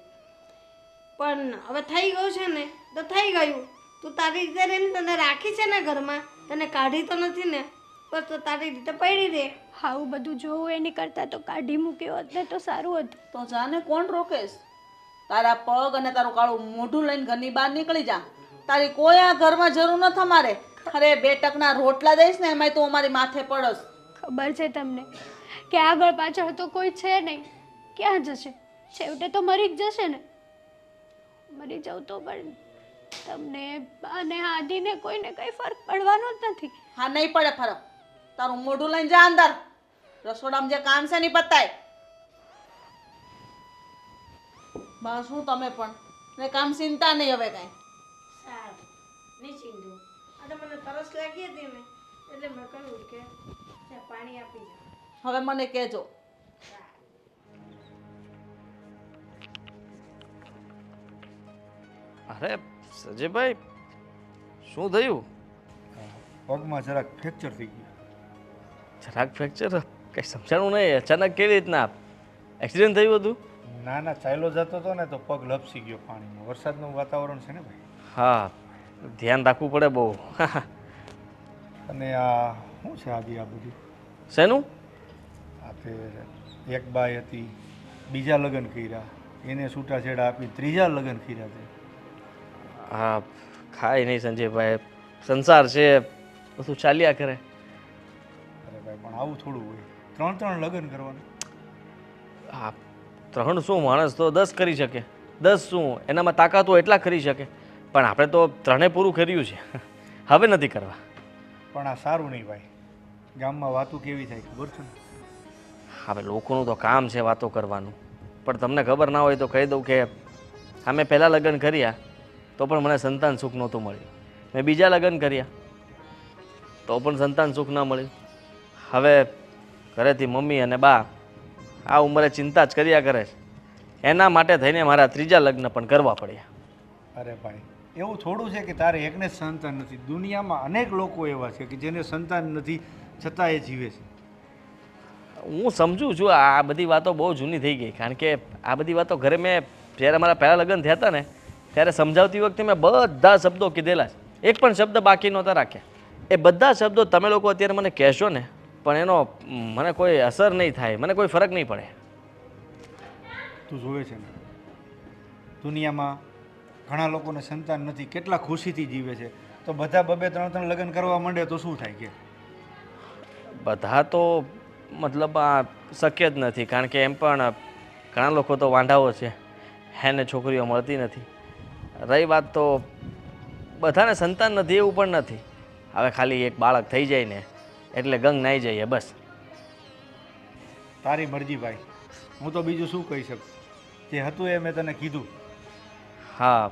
પણ હવે થઈ ગયું છે ને તો થઈ ગયું. તું તારી રીતે રહે ને, તને રાખી છે ને ઘરમાં, તને કાઢી તો નથી ને, બસ તો તારી રીતે પડી રહે. આવું બધું જોવું એની કરતાં તો કાઢી મૂક્યો હોત ને તો સારું હતું. તો જાને કોણ રોકેશ? તારા પગ અને તારું કાળું મોઢું લઈને ઘરની બહાર નીકળી જા. તારી કોઈ આ ઘરમાં જરૂર નથી અમારે. અરે 2 ટકના રોટલા દઈશ ને એમાંય તું અમારી માથે પડસ. ખબર છે તમને કે આગળ પાછળ તો કોઈ છે નહીં. ક્યાં જશે? છેવટે તો મરી જ જશે ને. મરી જાઉં તો પણ તમને અને આદિને કોઈને કંઈ ફરક પડવાનો જ નથી. હા નહીં પડે ફરક. તારું મોઢું લઈને જા અંદર. રસોડામાં જે કામ છે નહીં પતાય. બસ હું તમે પણ ને કામ ચિંતા નહીં હવે કાંઈ. સારું, નહીં ચીંધું. અને મને તરસ લાગી હતી ને એટલે મેં કહ્યું કે ત્યાં પાણી આપી જા. હવે મને કહેજો. અરે સજયભાઈ, શું થયું? પગમાં જરાક ફ્રેક્ચર થઈ ગયું. જરાક ફ્રેક્ચર? કંઈ સમજાણું નહીં. અચાનક કેવી રીતના એક્સિડન્ટ થયું હતું? ના ના, ચાલ્યો જતો હતો ને તો પગ લપસી ગયો પાણીમાં. વરસાદનું વાતાવરણ છે ને ભાઈ. હા, ધ્યાન રાખવું પડે બહુ. અને આ શું છે આદિ આ બધું? શેનું? આ તે એક બાઈ હતી, બીજા લગ્ન કર્યા, એને છૂટાછેડા આપી, ત્રીજા લગ્ન કર્યા છે. હા, ખાય નહીં સંજયભાઈ, સંસાર છે, બધું ચાલ્યા કરે. અરે ભાઈ પણ આવું થોડું હોય? 3 લગ્ન કરવાનું? હા, 3 શું, માણસ તો 10 કરી શકે. 10 શું, એનામાં તાકાત હોય એટલા કરી શકે. પણ આપણે તો 3 પૂરું કર્યું છે, હવે નથી કરવા. પણ આ સારું નહીં ભાઈ. ગામમાં વાતો કેવી થાય ખબર છે ને? હવે લોકોનું તો કામ છે વાતો કરવાનું. પણ તમને ખબર ના હોય તો કહી દઉં કે અમે પહેલાં લગ્ન કર્યા તો પણ મને સંતાન સુખ નહોતું મળ્યું. મેં બીજા લગ્ન કર્યા તો પણ સંતાન સુખ ન મળ્યું. હવે ઘરેથી મમ્મી અને બા આ ઉંમરે ચિંતા જ કર્યા કરે છે. એના માટે થઈને મારા 3જા લગ્ન પણ કરવા પડ્યા. અરે ભાઈ, એવું થોડું છે કે તારે એકને જ સંતાન નથી. દુનિયામાં અનેક લોકો એવા છે કે જેને સંતાન નથી છતાં એ જીવે છે. હું સમજુ છું આ બધી વાતો બહુ જૂની થઈ ગઈ. કારણ કે આ બધી વાતો ઘરે મેં જ્યારે મારા પહેલાં લગ્ન થયા હતા ને ત્યારે સમજાવતી વખતે મેં બધા શબ્દો કીધેલા છે. એક પણ શબ્દ બાકી નહોતા રાખ્યા. એ બધા શબ્દો તમે લોકો અત્યારે મને કહેશો ને પણ એનો મને કોઈ અસર નહીં થાય, મને કોઈ ફરક નહીં પડે. તું જોવે છે ને દુનિયામાં ઘણા લોકોને સંતાન નથી, કેટલા ખુશીથી જીવે છે. તો બધા 2-3 લગ્ન કરવા માંડે તો શું થાય? કે બધા તો મતલબ આ શક્ય જ નથી. કારણ કે એમ પણ ઘણા લોકો તો વાંઢાઓ છે, એને છોકરીઓ મળતી નથી. રહી વાત તો બધાને સંતાન નથી એવું પણ નથી. હવે ખાલી એક બાળક થઈ જાય ને એટલે ગંગ નાઈ જઈએ બસ. તારી મરજી ભાઈ, હું તો બીજું શું કહી શકું? જે હતું એ મેં તને કીધું. હા,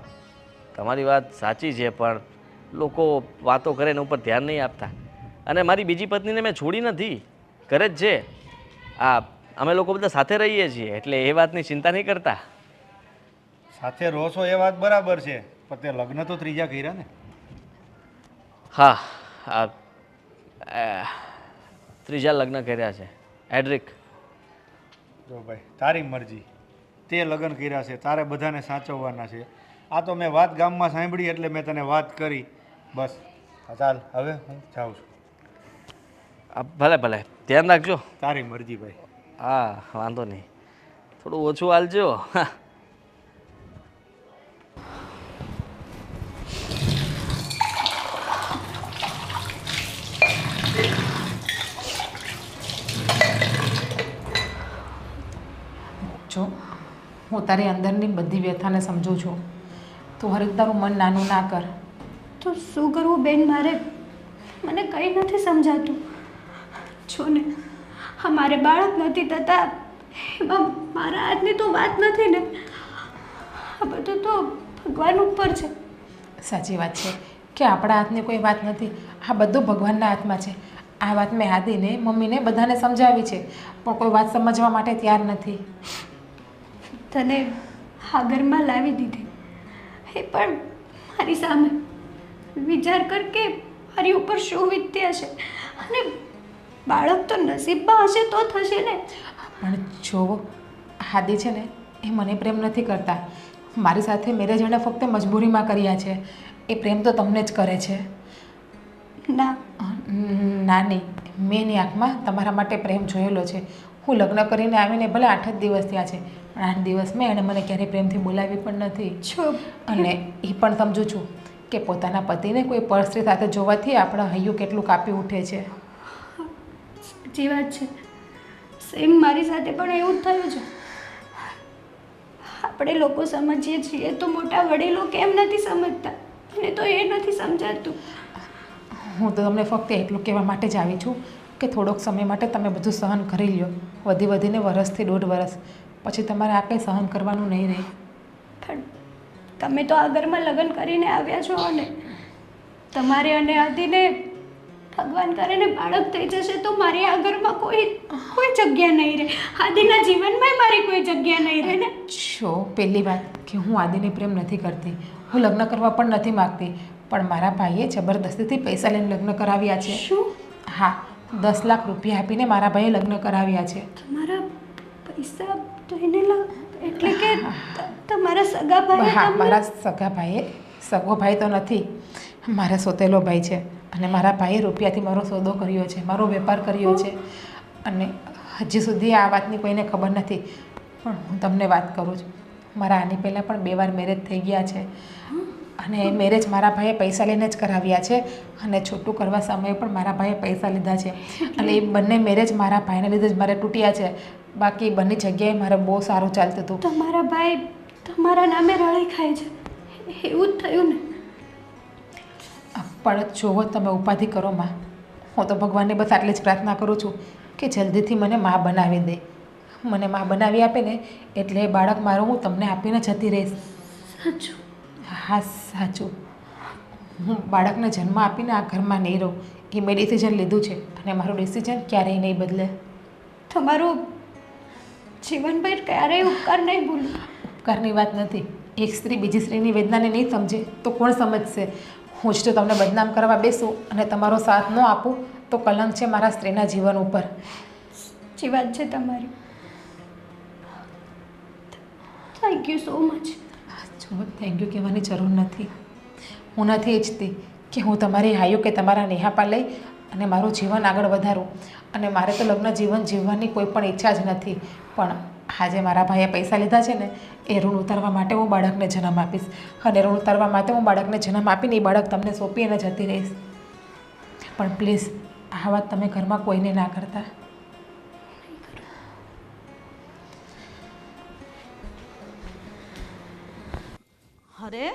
તમારી વાત સાચી છે પણ લોકો વાતો કરે એના ઉપર ધ્યાન નહીં આપતા. અને મારી બીજી પત્નીને મેં છોડી નથી, ઘરે જ છે. અમે લોકો બધા સાથે રહીએ છીએ એટલે એ વાતની ચિંતા નહીં કરતા. સાથે રહો છો એ વાત બરાબર છે, પણ તે લગ્ન તો 3જા કર્યા ને? હા, 3જા લગ્ન કર્યા છે. એડ્રિક, જો ભાઈ તારી મરજી, તે લગ્ન કર્યા છે, તારે બધાને સાચવવાના છે. આ તો મેં વાત ગામમાં સાંભળી એટલે મેં તને વાત કરી. બસ ચાલ, હવે હું જાઉં છું. ભલે ભલે, ધ્યાન રાખજો. તારી મરજી ભાઈ. હા, વાંધો નહીં, થોડું ઓછું હાલજો. જો હું તારી અંદરની બધી વ્યથાને સમજું છું, તું હરેક તારું મન નાનું ના કર. તો શું કરવું બેન મારે? મને કંઈ નથી સમજાતું. જો ને અમારે બાળક નથી થતા એમાં મારા હાથની તો વાત નથી ને. આ બધું તો ભગવાન ઉપર છે. સાચી વાત છે કે આપણા હાથની કોઈ વાત નથી, આ બધું ભગવાનના હાથમાં છે. આ વાત મેં આદિને મમ્મીને બધાને સમજાવી છે, પણ કોઈ વાત સમજવા માટે તૈયાર નથી. તને આ ઘરમાં લાવી દીધી એ પણ મારી સામે. વિચાર કર કે મારી ઉપર શું વીત્યા છે, અને બાળક તો નસીબમાં હશે તો થશે ને. પણ જો આદિ છે ને એ મને પ્રેમ નથી કરતા. મારી સાથે મેરેજ એણે ફક્ત મજબૂરીમાં કર્યા છે. એ પ્રેમ તો તમને જ કરે છે. ના, નાની, મેં એની આંખમાં તમારા માટે પ્રેમ જોયેલો છે. હું લગ્ન કરીને આવીને ભલે 8 જ દિવસ થયા છે, પણ 8 દિવસમાં એણે મને ક્યારેય પ્રેમથી બોલાવી પણ નથી. જો અને એ પણ સમજું છું કે પોતાના પતિને કોઈ પરસ્ત્રી સાથે જોવાથી આપણા હૈયું કેટલું કાપી ઉઠે છે. સાચી વાત છે. સેમ મારી સાથે પણ એવું જ થયું છે. આપણે લોકો સમજીએ છીએ તો મોટા વડીલો કેમ નથી સમજતા? મને તો એ નથી સમજાતું. હું તો તમને ફક્ત એટલું કહેવા માટે જ આવી છું કે થોડોક સમય માટે તમે બધું સહન કરી લ્યો. વધીને વરસથી 1.5 વર્ષ પછી તમારે આ કંઈ સહન કરવાનું નહીં રહે. પણ તમે તો આ ઘરમાં લગ્ન કરીને આવ્યા છો, અને તમારે અને આદિને ભગવાન કરે ને બાળક થઈ જશે તો મારી આ ઘરમાં કોઈ જગ્યા નહીં રહે. આદિના જીવનમાં મારી કોઈ જગ્યા નહીં રહે ને. જો પહેલી વાત કે હું આદિને પ્રેમ નથી કરતી, હું લગ્ન કરવા પણ નથી માગતી, પણ મારા ભાઈએ જબરદસ્તીથી પૈસા લઈને લગ્ન કરાવ્યા છે. શું? હા, 10 લાખ રૂપિયા આપીને મારા ભાઈએ લગ્ન કરાવ્યા છે. તમારા પૈસા લઈને એટલે કે તમારા સગા ભાઈ? હા, મારા સગા ભાઈએ. સગો ભાઈ તો નથી, મારા સોતેલો ભાઈ છે. અને મારા ભાઈએ રૂપિયાથી મારો સોદો કર્યો છે, મારો વેપાર કર્યો છે. અને હજી સુધી આ વાતની કોઈને ખબર નથી, પણ હું તમને વાત કરું છું. મારા આની પહેલાં પણ 2 વાર મેરેજ થઈ ગયા છે, અને એ મેરેજ મારા ભાઈએ પૈસા લઈને જ કરાવ્યા છે. અને છૂટું કરવા સમયે પણ મારા ભાઈએ પૈસા લીધા છે. અને એ બંને મેરેજ મારા ભાઈને લીધે જ મારે તૂટ્યા છે. બાકી બંને જગ્યાએ મારે બહુ સારું ચાલતું હતું. તમારા ભાઈ તમારા નામે રળી ખાય છે એવું જ થયું ને? પણ જોવો, તમે ઉપાધિ કરો માં. હું તો ભગવાનને બસ આટલી જ પ્રાર્થના કરું છું કે જલ્દીથી મને માં બનાવી દે. મને માં બનાવી આપે ને એટલે એ બાળક મારું હું તમને આપીને જતી રહીશ. સાચું? હા, સાચું. હું બાળકને જન્મ આપીને આ ઘરમાં નહીં રહું. એ મેં ડિસિઝન લીધું છે, અને મારું ડિસિઝન ક્યારેય નહીં બદલે. તમારો જીવનભર ક્યારેય ઉપકાર નહીં ભૂલું. ઉપકારની વાત નથી. એક સ્ત્રી બીજી સ્ત્રીની વેદનાને નહીં સમજે તો કોણ સમજશે? હું જ તો તમને બદનામ કરવા બેસું અને તમારો સાથ ન આપું તો કલંક છે મારા સ્ત્રીના જીવન ઉપર. સાચી વાત છે તમારી. Thank you so much. જો, થેન્ક યુ કહેવાની જરૂર નથી. હું નથી ઈચ્છતી કે હું તમારી હાયું કે તમારા નેહાપા લઈ અને મારું જીવન આગળ વધારું. અને મારે તો લગ્ન જીવન જીવવાની કોઈ પણ ઈચ્છા જ નથી. પણ આજે મારા ભાઈએ પૈસા લીધા છે ને, એ ઋણ ઉતારવા માટે હું બાળકને જન્મ આપીશ. અને ઋણ ઉતારવા માટે હું બાળકને જન્મ આપીને એ બાળક તમને સોંપી અને જતી રહીશ. પણ પ્લીઝ આ વાત તમે ઘરમાં કોઈને ના કરતા. અરે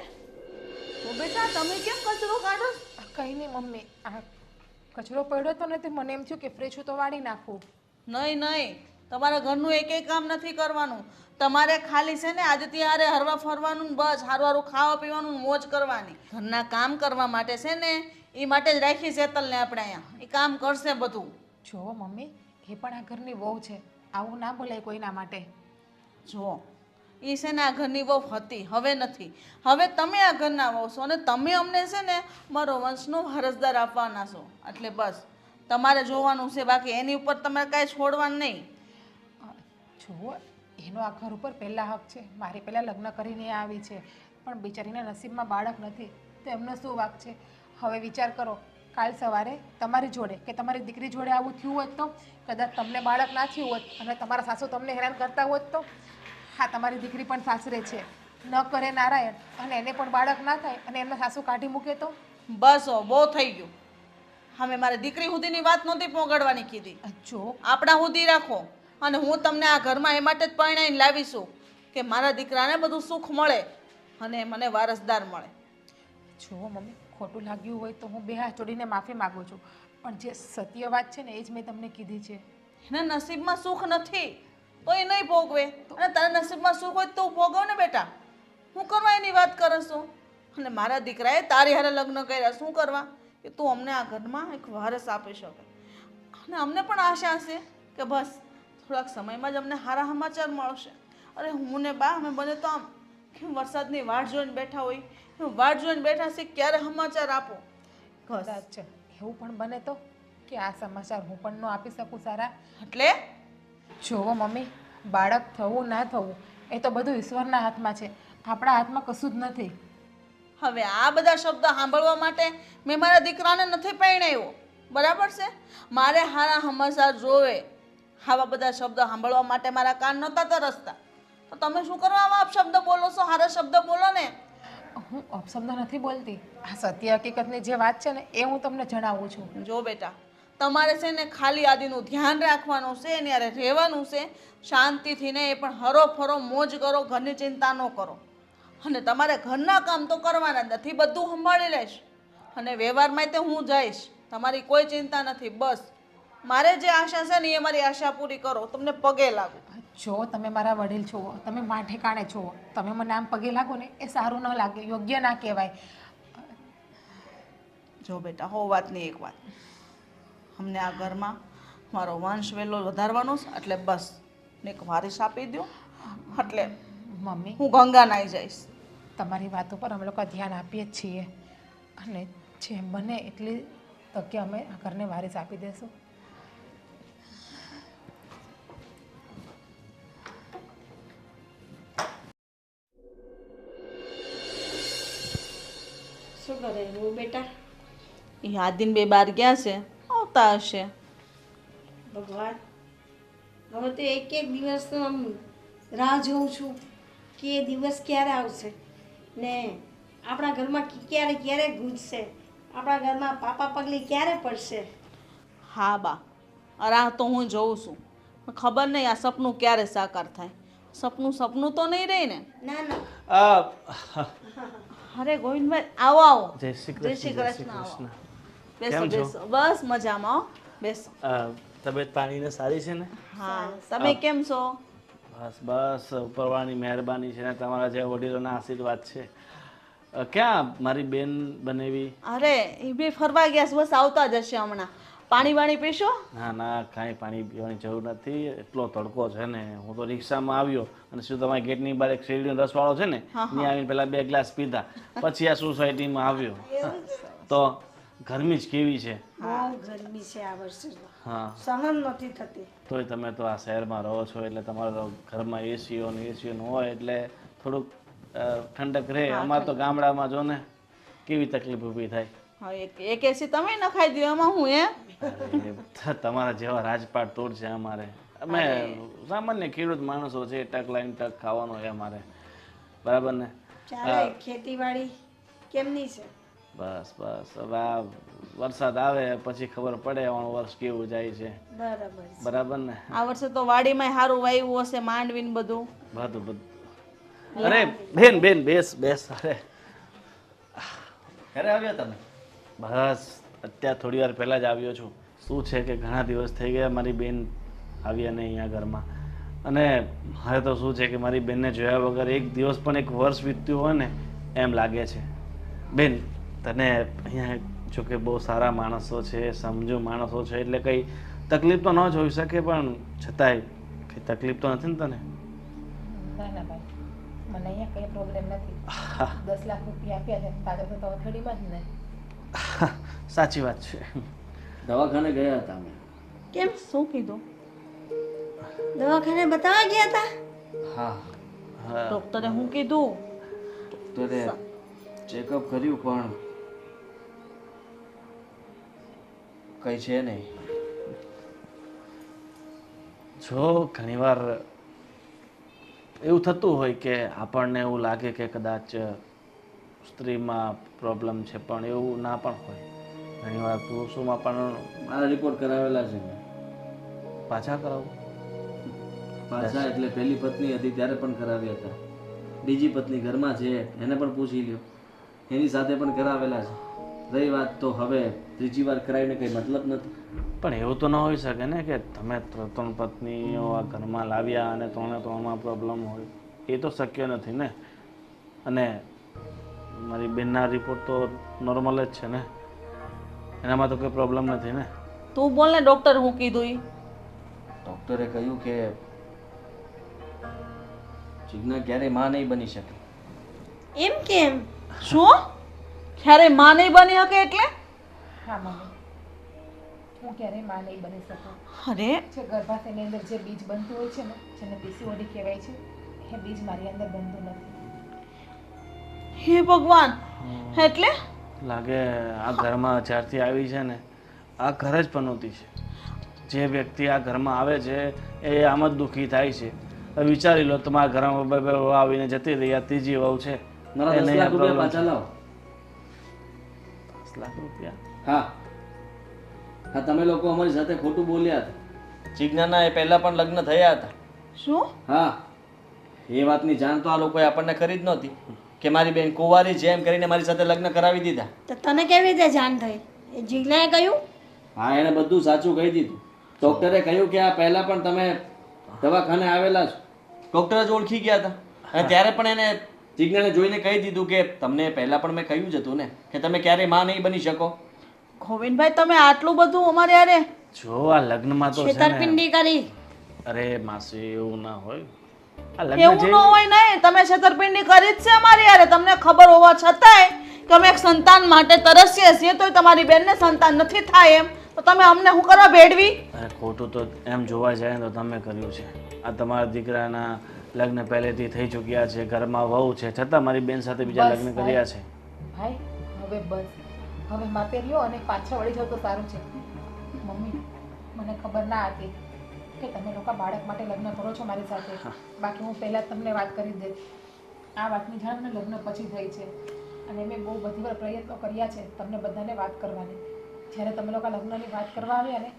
ઓ બેટા, તમે કેમ કચરો કાઢો? કંઈ નહીં મમ્મી, આ કચરો પડ્યો તો નથી, મને એમ થયું કે ફ્રેશ તો વાળી નાખું. નહીં, તમારા ઘરનું એકેય કામ નથી કરવાનું. તમારે ખાલી છે ને આજે ત્યારે હરવા ફરવાનું ને બસ સારું ખાવા પીવાનું મોજ કરવાની. ઘરના કામ કરવા માટે છે ને એ માટે જ રાખી શેતલને આપણે અહીંયા. એ કામ કરશે બધું. જો મમ્મી, એ પણ આ ઘરની વહુ છે, આવું ના બોલાય કોઈના માટે. જો એ છે ને આ ઘરની વહુ હતી, હવે નથી. હવે તમે આ ઘરના વહુ છો અને તમે અમને છે ને મારો વંશનો વારસદાર આપવાના છો. એટલે બસ તમારે જોવાનું છે, બાકી એની ઉપર તમારે કાંઈ છોડવાનું નહીં. જુઓ, એનો આ ઘર ઉપર પહેલાં હક છે. મારી પહેલાં લગ્ન કરીને આવી છે, પણ બિચારીના નસીબમાં બાળક નથી તો એમનો શું વાંક છે? હવે વિચાર કરો, કાલ સવારે તમારી જોડે કે તમારી દીકરી જોડે આવું થયું હોત તો, કદાચ તમને બાળક ના થયું હોત અને તમારા સાસુ તમને હેરાન કરતા હોત તો? હા, તમારી દીકરી પણ સાસરે છે, ન કરે નારાયણ અને એને પણ બાળક ના થાય અને એમના સાસુ કાઢી મૂકે તો? બસ બહુ થઈ ગયું. હવે મારી દીકરી સુધીની વાત નહોતી પોગડવાની કીધી. જો આપણા સુધી રાખો. અને હું તમને આ ઘરમાં એ માટે જ પરણાઈને લાવીશું કે મારા દીકરાને બધું સુખ મળે અને મને વારસદાર મળે. જુઓ મમ્મી, ખોટું લાગ્યું હોય તો હું બે હાથ જોડીને માફી માગું છું, પણ જે સત્ય વાત છે ને એ જ મેં તમને કીધી છે. એના નસીબમાં સુખ નથી તો એ નહીં ભોગવે, અને તારા નસીબમાં સુખ હોય તો તું ભોગવ ને બેટા. હું કરવા એની વાત કરસ છું? અને મારા દીકરાએ તારી હારે લગ્ન કર્યા, શું કરવા? કે તું અમને આ ઘરમાં એક વારસ આપી શકે. અને અમને પણ આશા છે કે બસ થોડાક સમયમાં જ અમને સારા સમાચાર મળશે. અરે હું ને બા અમે બને તો આમ કેમ વરસાદની વાટ જોઈને બેઠા હોય, એમ વાટ જોઈને બેઠા છે ક્યારે સમાચાર આપો. બસ કદાચ એવું પણ બને તો કે આ સમાચાર હું પણ ન આપી શકું સારા. એટલે જુઓ મમ્મી, બાળક થવું ના થવું એ તો બધું ઈશ્વરના હાથમાં છે, આપણા હાથમાં કશું જ નથી. હવે આ બધા શબ્દ સાંભળવા માટે મેં મારા દીકરાને નથી પરણાવ્યો, બરાબર છે? મારે હારા સમાચાર જોવે, આવા બધા શબ્દ સાંભળવા માટે મારા કાન નહોતા તરસતા. તો તમે શું કરવા આવા અપશબ્દ બોલો છો? સારા શબ્દ બોલો ને. હું અપશબ્દ નથી બોલતી, આ સત્ય હકીકતની જે વાત છે ને એ હું તમને જણાવું છું. જો બેટા, તમારે છે ને ખાલી આદિનું ધ્યાન રાખવાનું છે, એને યારે રહેવાનું છે શાંતિથી, ને એ પણ હરો ફરો મોજ કરો, ઘરની ચિંતા ન કરો. અને તમારે ઘરના કામ તો કરવાના જ નથી, બધું સંભાળી લઈશ. અને વ્યવહારમાં તે હું જઈશ, તમારી કોઈ ચિંતા નથી. બસ મારે જે આશા છે ને એ મારી આશા પૂરી કરો, તમને પગે લાગુ. જો તમે મારા વડીલ છો, તમે મા ઠેકાણે છો, તમે મને આમ પગે લાગો ને એ સારું ન લાગે, યોગ્ય ના કહેવાય. જો બેટા, હો વાતની એક વાત, અમને આ ઘરમાં મારો વંશ વેલો વધારવાનો છે, એટલે બસ એક વારિસ આપી દો, એટલે મમ્મી, હું ગંગા નાઈ જઈશ. તમારી વાતો પર અમે લોકો ધ્યાન આપીએ જ છીએ, અને જેમ બને એટલી તકે અમે આ ઘરને વારિસ આપી દઈશું. શું કરે હું બેટા? એ આદિન બે બાર ગયા છે, આવતા હશે. ભગવાન, હવે તો એક એક દિવસ તો આમ રાહ જોઉં છું કે એ દિવસ ક્યારે આવશે ને આપણા ઘરમાં ક્યારે ક્યારે ગૂંજશે, આપણા ઘરમાં પાપા પગલી ક્યારે પડશે. હા બા, રાહ તો હું જોઉં છું, પણ ખબર નહીં આ સપનું ક્યારે સાકાર થાય. સપનું સપનું તો નહીં રહે ને. ના ના, અરે ગોવિંદભાઈ, આવો આવો. જય શ્રી જય શ્રી કૃષ્ણ. કૃષ્ણ, આવો. કેમ બેસો છો? બેસો, બસ મજામાં હો, બેસો. તબિયત પાણીને સારી છે ને? હા, તમે કેમ છો? બસ બસ, ઉપરવાળાની મહેરબાની છે ને તમારા જે વડીલોના આશીર્વાદ છે. ક્યાં મારી બેન બનેવી? અરે એ બી ફરવા ગયા છે, બસ આવતા જ હશે હમણાં. પાણી વાણી પીશો? ના ના, કાંઈ પાણી પીવાની જરૂર નથી, એટલો તડકો છે ને. હું તો રિક્ષામાં આવ્યો અને શું તમારી ગેટની બહાર એક શેરડીનો રસવાળો છે ને, ત્યાં આવીને પહેલાં 2 ગ્લાસ પીધા, પછી આ સોસાયટીમાં આવ્યો. તો ગરમી જ કેવી છે. બહુ ગરમી છે આ વર્ષે, હા, સહન નથી થતી. તોય તમે તો આ શહેરમાં રહો છો એટલે તમારા તો ઘરમાં એસીઓ ને એસીઓ હોય એટલે થોડુંક ઠંડક રહે. અમારે તો ગામડામાં જો ને કેવી તકલીફ ઊભી થાય. હા, એક એસી તમે નખાઈ દો, એમાં હું હે. અરે, તમારા જેવા રાજપાટ તોડ છે અમારે. અમે સામાન્ય ખેડૂત માણસો છે, ટક લાઈન ટક ખાવાનો છે અમારે, બરાબર ને? ચાલે, ખેતીવાડી કેમની છે? બસ બસ, હવે આ વરસાદ આવે પછી ખબર પડે આવવાનું વર્ષ કેવું જાય છે, બરાબર છે. બરાબર ને? આ વર્ષે તો વાડીમાં સારું વાવ્યું હશે, માંડવીને બધું. બધું બધું. અરે બેન બેન, બેસ બેસ. અરે ક્યારે આવ્યા તમે? બસ અત્યારે થોડી વાર પહેલાં જ આવ્યો છું. શું છે કે ઘણા દિવસ થઈ ગયા મારી બેન આવ્યા નહીં અહીંયા ઘરમાં, અને મારે તો શું છે કે મારી બેનને જોયા વગર એક દિવસ પણ એક વર્ષ વીત્યું હોય ને એમ લાગે છે. બેન, તને અહીંયા જો કે બહુ સારા માણસો છે, સમજુ માણસો છે, એટલે કંઈ તકલીફ તો ન જ હોઈ શકે, પણ છતાંય કંઈ તકલીફ તો નથી ને તને? ના ના ભાઈ, મને અહીંયા કંઈ પ્રોબ્લેમ નથી. 10 લાખ રૂપિયા આપ્યા છે, પાછળ તો અથડીમાં જ ને. સાચી વાત છે. દવાખાને ગયા હતા અમે. કેમ, શું કીધું? દવાખાને બતાવવા ગયા હતા? હા, હા, ડોક્ટરે શું કીધું? ડોક્ટરે ચેકઅપ કર્યું પણ કંઈ છે નહીં. જો ઘણીવાર એવું થતું હોય કે આપણને એવું લાગે કે કદાચ સ્ત્રીમાં પ્રોબ્લેમ છે, પણ એવું ના પણ હોય. ઘણીવાર પુરુષોમાં પણ. મારા રિપોર્ટ કરાવેલા છે મેં. પાછા કરાવું? પાછા એટલે પહેલી પત્ની હતી ત્યારે પણ કરાવ્યા હતા. બીજી પત્ની ઘરમાં છે એને પણ પૂછી લ્યો, એની સાથે પણ કરાવેલા છે. રહી વાત તો હવે ત્રીજી વાર કરાવીને કંઈ મતલબ નથી. પણ એવું તો ન હોઈ શકે ને કે તમે ત્રણ પત્નીઓ આ ઘરમાં લાવ્યા અને ત્રણમાં પ્રોબ્લેમ હોય. એ તો શક્ય નથી ને. અને મારી બેનના રિપોર્ટ તો નોર્મલ જ છે ને, એનામાં તો કોઈ પ્રોબ્લેમ નથી ને. તું બોલ ને ડૉક્ટર હું કીધું ઈ. ડૉક્ટરે કહ્યું કે જીજ્ઞા ક્યારેય માં નહીં બની શકે. એમ કેમ? શું? ક્યારે માં નહીં બની શકે એટલે? હા મમ્મી, હું ક્યારેય માં નહીં બની શકું. અરે જે ગર્ભાશયની અંદર જે બીજ બનતું હોય છે ને, જેને પીસીઓડી કહેવાય છે, એ બીજ મારી અંદર બનતું નથી. હે ભગવાન, એટલે લાગે આ ઘરમાં જ્યારથી આવી છે ને, આ ઘર જ પનોતી છે. જે વ્યક્તિ આ ઘરમાં આવે છે એ આમ જ દુઃખી થાય છે. હવે વિચારી લો, તમારા ઘરમાં બે વહુ આવીને જતી રહી, આ ત્રીજી વહુ છે. મારા એને 10 લાખ આ રૂપિયા problem પાછા છે. લાવો. 10 લાખ રૂપિયા? હા હા, તમે લોકો અમારી સાથે ખોટું બોલ્યા હતા. જીજ્ઞાના એ પહેલા પણ લગ્ન થયા હતા. શું? હા, એ વાતની જાણ તો આ લોકોએ આપણને કરી જ નહોતી કે મારી બેન કુંવારી છે એમ કરીને મારી સાથે લગ્ન કરાવી દીધા. તો તને કેવી રીતે જાણ થઈ? એ જીજ્ઞાએ કહ્યું? હા, એણે બધું સાચું કહી દીધું. ડૉક્ટરે કહ્યું કે આ પહેલા પણ તમે દવાખાને આવેલા છો. ડૉક્ટર જ ઓળખી ગયા હતા અને ત્યારે પણ એને જીજ્ઞાને જોઈને કહી દીધું કે તમને પહેલા પણ મેં કહ્યું જ હતું ને કે તમે ક્યારેય માં નહીં બની શકો. ગોવિંદભાઈ, તમે આટલું બધું અમારે યારે જો આ લગ્નમાં તો છે ને, છેતરપિંડી કરી. અરે માસી એવું ના હોય. આ લગ્ન એવું જે ન હોય નહીં. તમે છેતરપિંડી કરી જ છે અમારી યારે. તમને ખબર હોવા છતાંય કે અમે એક સંતાન માટે તરસીએ છીએ, તોય તમારી બેનને સંતાન નથી થાય એમ તો તમે અમને શું કરવા ભેળવી? અરે ખોટું તો એમ જોવા જાય ને તો તમે કર્યું છે. આ તમારા દીકરાના લગ્ન પહેલેથી થઈ ચૂક્યા છે, ઘરમાં વહુ છે, છતાં મારી બેન સાથે બીજા બસ, લગ્ન ભાઈ. કર્યા છે. ભાઈ હવે બસ, હવે માપે લ્યો અને પાછા વળી જાવ તો સારું છે. મમ્મી, મને ખબર ના હતી કે તમે લોકો બાળક માટે લગ્ન કરો છો મારી સાથે. બાકી હું પહેલાં તમને વાત કરી દે. આ વાતની જાણ મને લગ્ન પછી થઈ છે અને મેં બહુ બધી વાર પ્રયત્નો કર્યા છે તમને બધાને વાત કરવાની. જ્યારે તમે લોકો લગ્નની વાત કરવા આવ્યા ને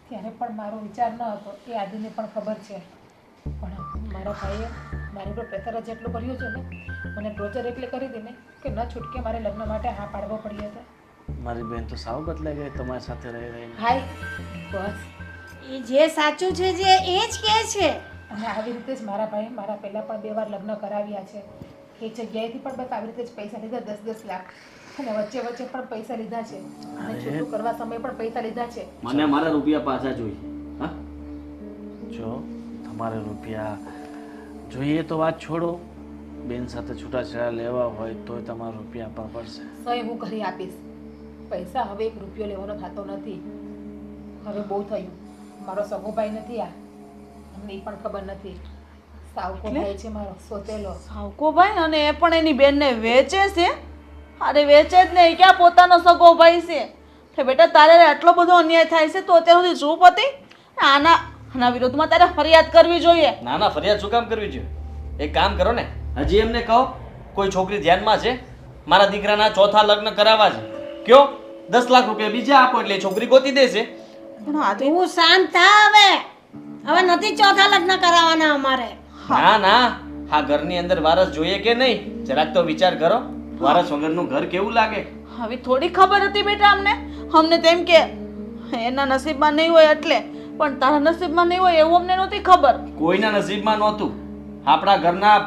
ત્યારે પણ મારો વિચાર ન હતો, એ આદિને પણ ખબર છે. પણ મારા ભાઈએ મારી પર પ્રેશર જ એટલું કર્યું છે ને, મને ટોર્ચર એટલે કરી દીધી ને કે ન છૂટકે મારે લગ્ન માટે હા પાડવો પડ્યો હતો. મારી બેન તો સાવ બદલાઈ ગઈ તમારી સાથે રહી રહીને. ભાઈ બસ, એ જે સાચું છે જે એ જ કહે છે. અને આવી રીતે જ મારા ભાઈ મારા પહેલાં પણ 2 વાર લગ્ન કરાવ્યા છે. એ જગ્યાએથી પણ બસ આવી રીતે જ પૈસા લીધા 10-10 લાખ અને વચ્ચે વચ્ચે પણ પૈસા લીધા છે અને છૂટું કરવા સમયે પણ પૈસા લીધા છે. મને મારા રૂપિયા પાછા જોઈએ. હા, જો તમારે રૂપિયા જોઈએ તો વાત છોડો, બેન સાથે છૂટાછેડા લેવા હોય તોય તમારે રૂપિયા આપવા પડશે. સહી હું કરી આપીશ. પૈસા હવે 1 રૂપિયો લેવાનો થતો નથી. હવે બહુ થયું. મારો સગો ભાઈ નથી આ, અમને એ પણ ખબર નથી. સાવકો ભાઈ છે મારો સોતેલો. સાવકો ભાઈ? અને એ પણ એની બેનને વેચે છે? અરે વેચે જ નહીં, ક્યાં પોતાનો સગો ભાઈ છે? કે બેટા તારે આટલો બધો અન્યાય થાય છે તો અત્યાર સુધી ચૂપ હતી? આના વિરોધમાં તારે ફરિયાદ કરવી જોઈએ. ના ના, ફરિયાદ શું કામ કરવી જોઈએ? એક કામ કરો ને, હજી એમને કહો કોઈ છોકરી ધ્યાનમાં છે, મારા દીકરાના ચોથા લગ્ન કરાવવા છે, કયો 10 લાખ રૂપિયા બીજા આપો એટલે એ છોકરી ગોતી દેશે. પણ આદિ, તું શાંત થા હવે. હવે નથી ચોથા લગ્ન કરાવવાના અમારે. ના ના, આ ઘરની અંદર વારસ જોઈએ કે નહીં જરાક તો વિચાર કરો. વારસ વગરનું ઘર કેવું લાગે? હવે થોડી ખબર હતી બેટા અમને તેમ કે એના નસીબમાં નહીં હોય એટલે, પણ તારા નસીબમાં નહીં હોય એવું અમને નહોતી ખબર. કોઈના નસીબમાં નહોતું. આપણા ઘરના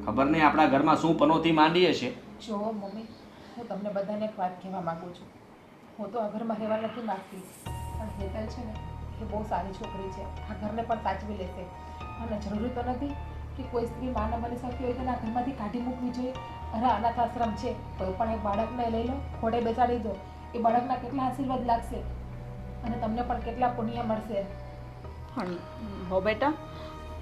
ખબર નહીં આપણા ઘરમાં શું પનોતી માંડી હશે. જો મમ્મી, હું તમને બધાને એક વાત કહેવા માંગુ છું. હું તો આ ઘરમાં રહેવા નથી માંગતી, પણ હેતલ છે ને એ બહુ સારી છોકરી છે. આ ઘરને પણ સાચવી લેશે અને જરૂરી તો નથી કે કોઈ સ્ત્રી માં ન બની શકતી હોય તો આ ઘરમાંથી કાઢી મૂકવી જોઈએ. અરે અનાથ આશ્રમ છે, કોઈ પણ એક બાળકને લઈ લો, ખોડે બેસાડી દો, એ બાળકના કેટલા આશીર્વાદ લાગશે અને તમને પણ કેટલા પુણ્ય મળશે. પણ હો બેટા,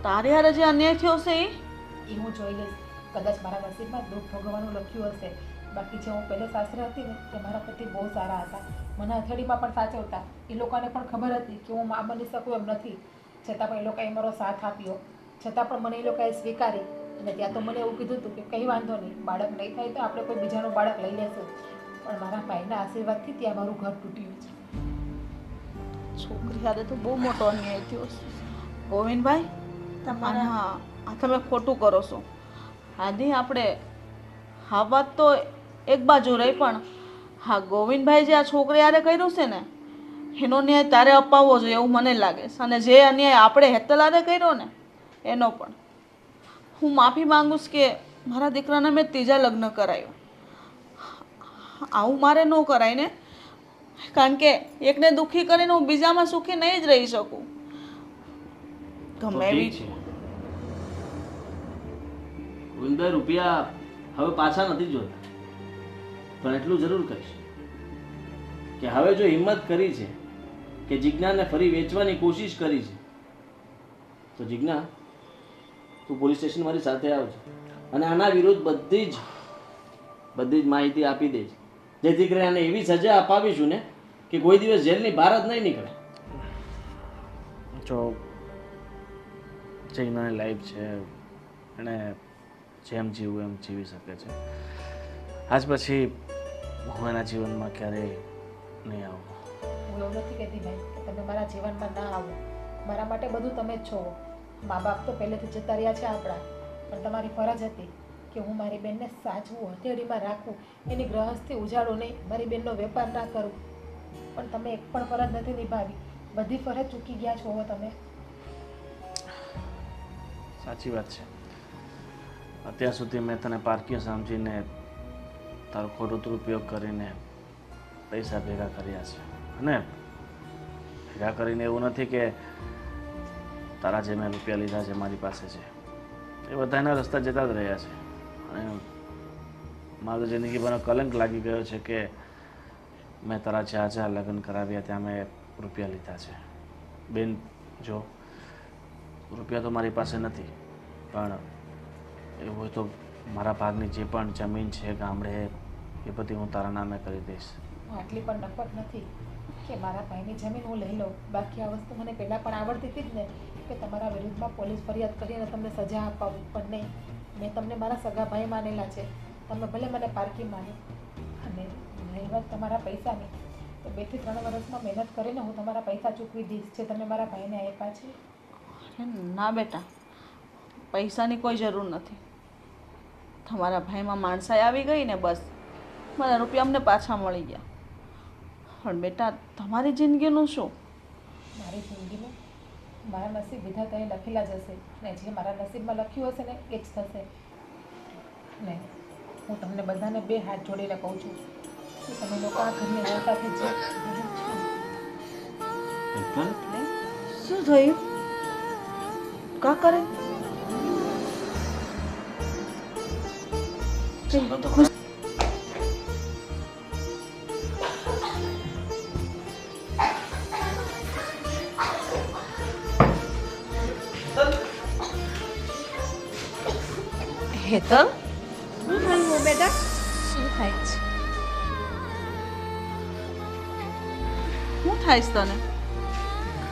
તારે યાર જે અન્યાય થયો છે એ હું જોઈ લઈશ. કદાચ મારા નસીબમાં દુઃખ ભોગવવાનું લખ્યું હશે. બાકી જે હું પહેલે સાસરે હતી ને તે મારા પતિ બહુ સારા હતા. મને હથેળીમાં પણ સાચવતા. એ લોકોને પણ ખબર હતી કે હું માં બની શકું એમ નથી, છતાં પણ એ લોકોએ મારો સાથ આપ્યો. છતાં પણ મને એ લોકોએ સ્વીકારી અને ત્યાં તો મને એવું કીધું હતું કે કંઈ વાંધો નહીં, બાળક નહીં થાય તો આપણે કોઈ બીજાનું બાળક લઈ લેશું. પણ મારા ભાઈના આશીર્વાદથી ત્યાં મારું ઘર તૂટ્યું છે. છોકરી સાથે તો બહુ મોટો અન્યાય થયો છે ગોવિંદભાઈ. તમારા આ તમે ખોટું કરો છો. આધી આપણે હા વાત તો એક બાજુ રહી, પણ હા ગોવિંદભાઈ જે આ છોકરી હારે કર્યું છે ને એનો ન્યાય તારે અપાવવો જોઈએ એવું મને લાગે છે. અને જે અન્યાય આપણે હેતલ હારે કર્યો ને એનો પણ હું માફી માંગુ છું કે મારા દીકરાને મેં ત્રીજા લગ્ન કરાયું. આવું મારે ન કરાય ને, કારણ કે એકને દુઃખી કરીને હું બીજામાં સુખી નહીં જ રહી શકું. તો ગમે એવી ઠીક છે. ગોવિંદભાઈ રૂપિયા હવે પાછા નથી જોતા, પણ એટલું જરૂર કહીશ કે હવે જો હિંમત કરી છે કે જિજ્ઞાને ફરી વેચવાની કોશિશ કરી છે, તો જિજ્ઞા તું પોલીસ સ્ટેશન મારી સાથે આવજે અને આના વિરુદ્ધ બધી જ માહિતી આપી દેજે, જેથી કરીને આને એવી સજા અપાવીશું ને કે કોઈ દિવસ જેલની બહાર જ નહીં નીકળે. જો જૈનાની લાઈફ છે, એણે જેમ જીવવું એમ જીવી શકે છે. આજ પછી હું એના જીવનમાં ક્યારેય નહીં આવું. હું એવું નથી કહેતી ભાઈ કે તમે મારા જીવનમાં ના આવો. મારા માટે બધું તમે જ છો. મા બાપ તો પહેલેથી જતા રહ્યા છે આપણા, પણ તમારી ફરજ હતી કે હું મારી બેનને સાચવું, હથેળીમાં રાખું, એની ગ્રહસ્થી ઉજાડું નહીં, મારી બેનનો વેપાર ના કરું. પણ તમે એક પણ ફરજ નથી નિભાવી. બધી ફરજ ચૂકી ગયા છો હવે તમે. સાચી વાત છે. અત્યાર સુધી મેં તને પારકીય સમજીને તારો ખોટો દુરુપયોગ કરીને પૈસા ભેગા કર્યા છે, અને ભેગા કરીને એવું નથી કે તારા જે મેં રૂપિયા લીધા છે મારી પાસે છે એ બધાના રસ્તા જતા જ રહ્યા છે. અને મારું જિંદગીભરનો કલંક લાગી ગયો છે કે મેં તારા જ્યાં લગ્ન કરાવ્યા ત્યાં મેં રૂપિયા લીધા છે. બેન જો રૂપિયા તો મારી પાસે નથી, પણ એવું હોય તો મારા ભાગની જે પણ જમીન છે ગામડે એ બધી હું તારા નામે કરી દઈશ. હું આટલી પણ નફત નથી કે મારા ભાઈની જમીન હું લઈ લઉં. બાકી આ વસ્તુ મને પહેલાં પણ આવડતી હતી જ ને કે તમારા વિરુદ્ધમાં પોલીસ ફરિયાદ કરીને તમને સજા અપાવું. પણ નહીં, મેં તમને મારા સગા ભાઈ માનેલા છે. તમે ભલે મને પારકી માનો. અને રહી વાત તમારા પૈસાની, તો 2 થી 3 વર્ષમાં મહેનત કરીને હું તમારા પૈસા ચૂકવી દઈશ જે તમે મારા ભાઈને આપ્યા છે. ના બેટા, પૈસાની કોઈ જરૂર નથી. તમારા ભાઈમાં માણસાઈ આવી ગઈ ને બસ મારા રૂપિયા અમને પાછા મળી ગયા. પણ બેટા તમારી જિંદગીનું શું? મારી જિંદગીનું મારા નસીબ વિધાતાએ લખેલા જ હશે, ને જે મારા નસીબમાં લખ્યું હશે ને એ જ થશે. ને હું તમને બધાને 2 હાથ જોડીને કહું છું કે તમે લોકો આ ઘરની વહુ સાથે જે શું થયું? કા કરે? હેતલ, શું થયું બેટા? શું થાય છે? શું થાય છે તને?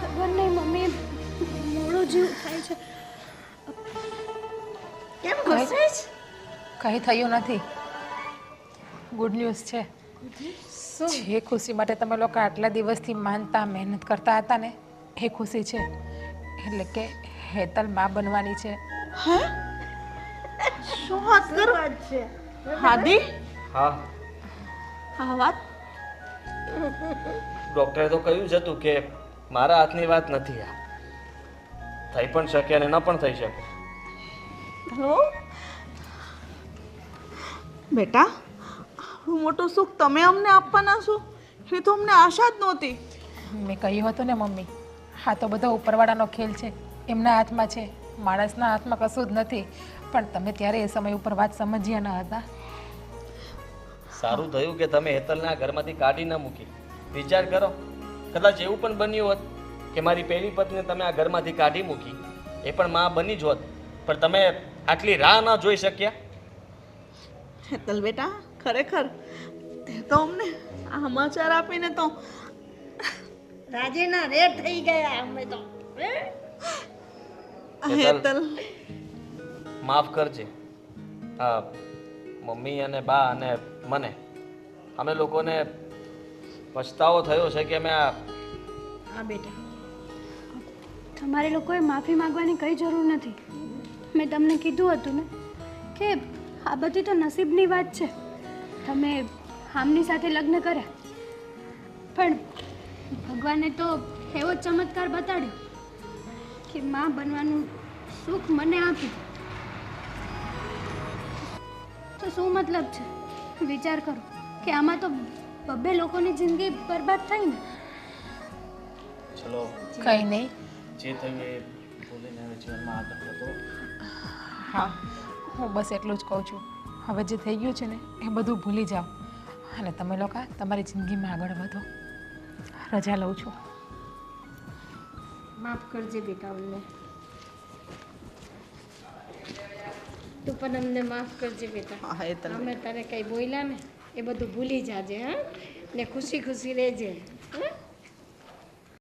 ખબર નહીં મમ્મી, મોડું જેવું થાય છે. કેમ ગુસ્સે છે? કંઈ થયું નથી. ગુડ ન્યૂઝ છે. જે ખુશી માટે તમે લોકો આટલા દિવસથી માનતા મહેનત કરતા હતા ને એ ખુશી છે. એટલે કે હેતલ માં બનવાની છે. હે? શું વાત કરો? વાત છે હાદી હા, આ વાત ડૉક્ટરે તો કહ્યું જ હતું કે મારા હાથની વાત નથી. આ થઈ પણ શકે અને ન પણ થઈ શકે. હેલો બેટા, આવું મોટું સુખ તમે અમને આપવાના છો એ તો અમને આશા જ નહોતી. મેં કહ્યું હતું ને મમ્મી, હા તો બધો ઉપરવાળાનો ખેલ છે, એમના હાથમાં છે, માણસના હાથમાં કશું જ નથી. પણ તમે ત્યારે એ સમય ઉપર વાત સમજ્યા ન હતા. સારું થયું કે તમે હેતલને આ ઘરમાંથી કાઢી ન મૂકી. વિચાર કરો, કદાચ એવું પણ બન્યું હોત કે મારી પહેલી પત્નીને તમે આ ઘરમાંથી કાઢી મૂકી, એ પણ માં બની જ હોત, પણ તમે આટલી રાહ ન જોઈ શક્યા. હેતલ બેટા, ખરેખર તે તો અમને આ સમાચાર આપીને તો રાજીના રેડ થઈ ગયા અમે તો. હેતલ માફ કરજે. હા, મમ્મી અને બા અને મને, અમે લોકોને પછતાવો થયો છે કે અમે આ હા બેટા, તમારે લોકોએ માફી માંગવાની કંઈ જરૂર નથી. મેં તમને કીધું હતું ને કે આ બધી તો નસીબની વાત છે. તમે આમની સાથે લગ્ન કર્યા, પણ ભગવાને તો એવો જ ચમત્કાર બતાડ્યો કે માં બનવાનું સુખ મને આપ્યું. તો શું મતલબ છે? વિચાર કરો કે આમાં તો બબ્બે લોકોની જિંદગી બરબાદ થઈ ને. ચલો કંઈ નહીં. જે થયું એ ભૂલીને હવે જીવનમાં આગળ વધો. હા, હું બસ એટલું જ કહું છું. હવે જે થઈ ગયું છે ને એ બધું ભૂલી જાઓ અને તમે લોકો તમારી જિંદગીમાં આગળ વધો. રજા લઉં છું. માફ કરજે બેટા અમને. તું પણ અમને માફ કરજે બેટા. હા એ તને અમે તને કંઈ બોલ્યા ને એ બધું ભૂલી જાજે. હા ને ખુશી ખુશી રહેજે.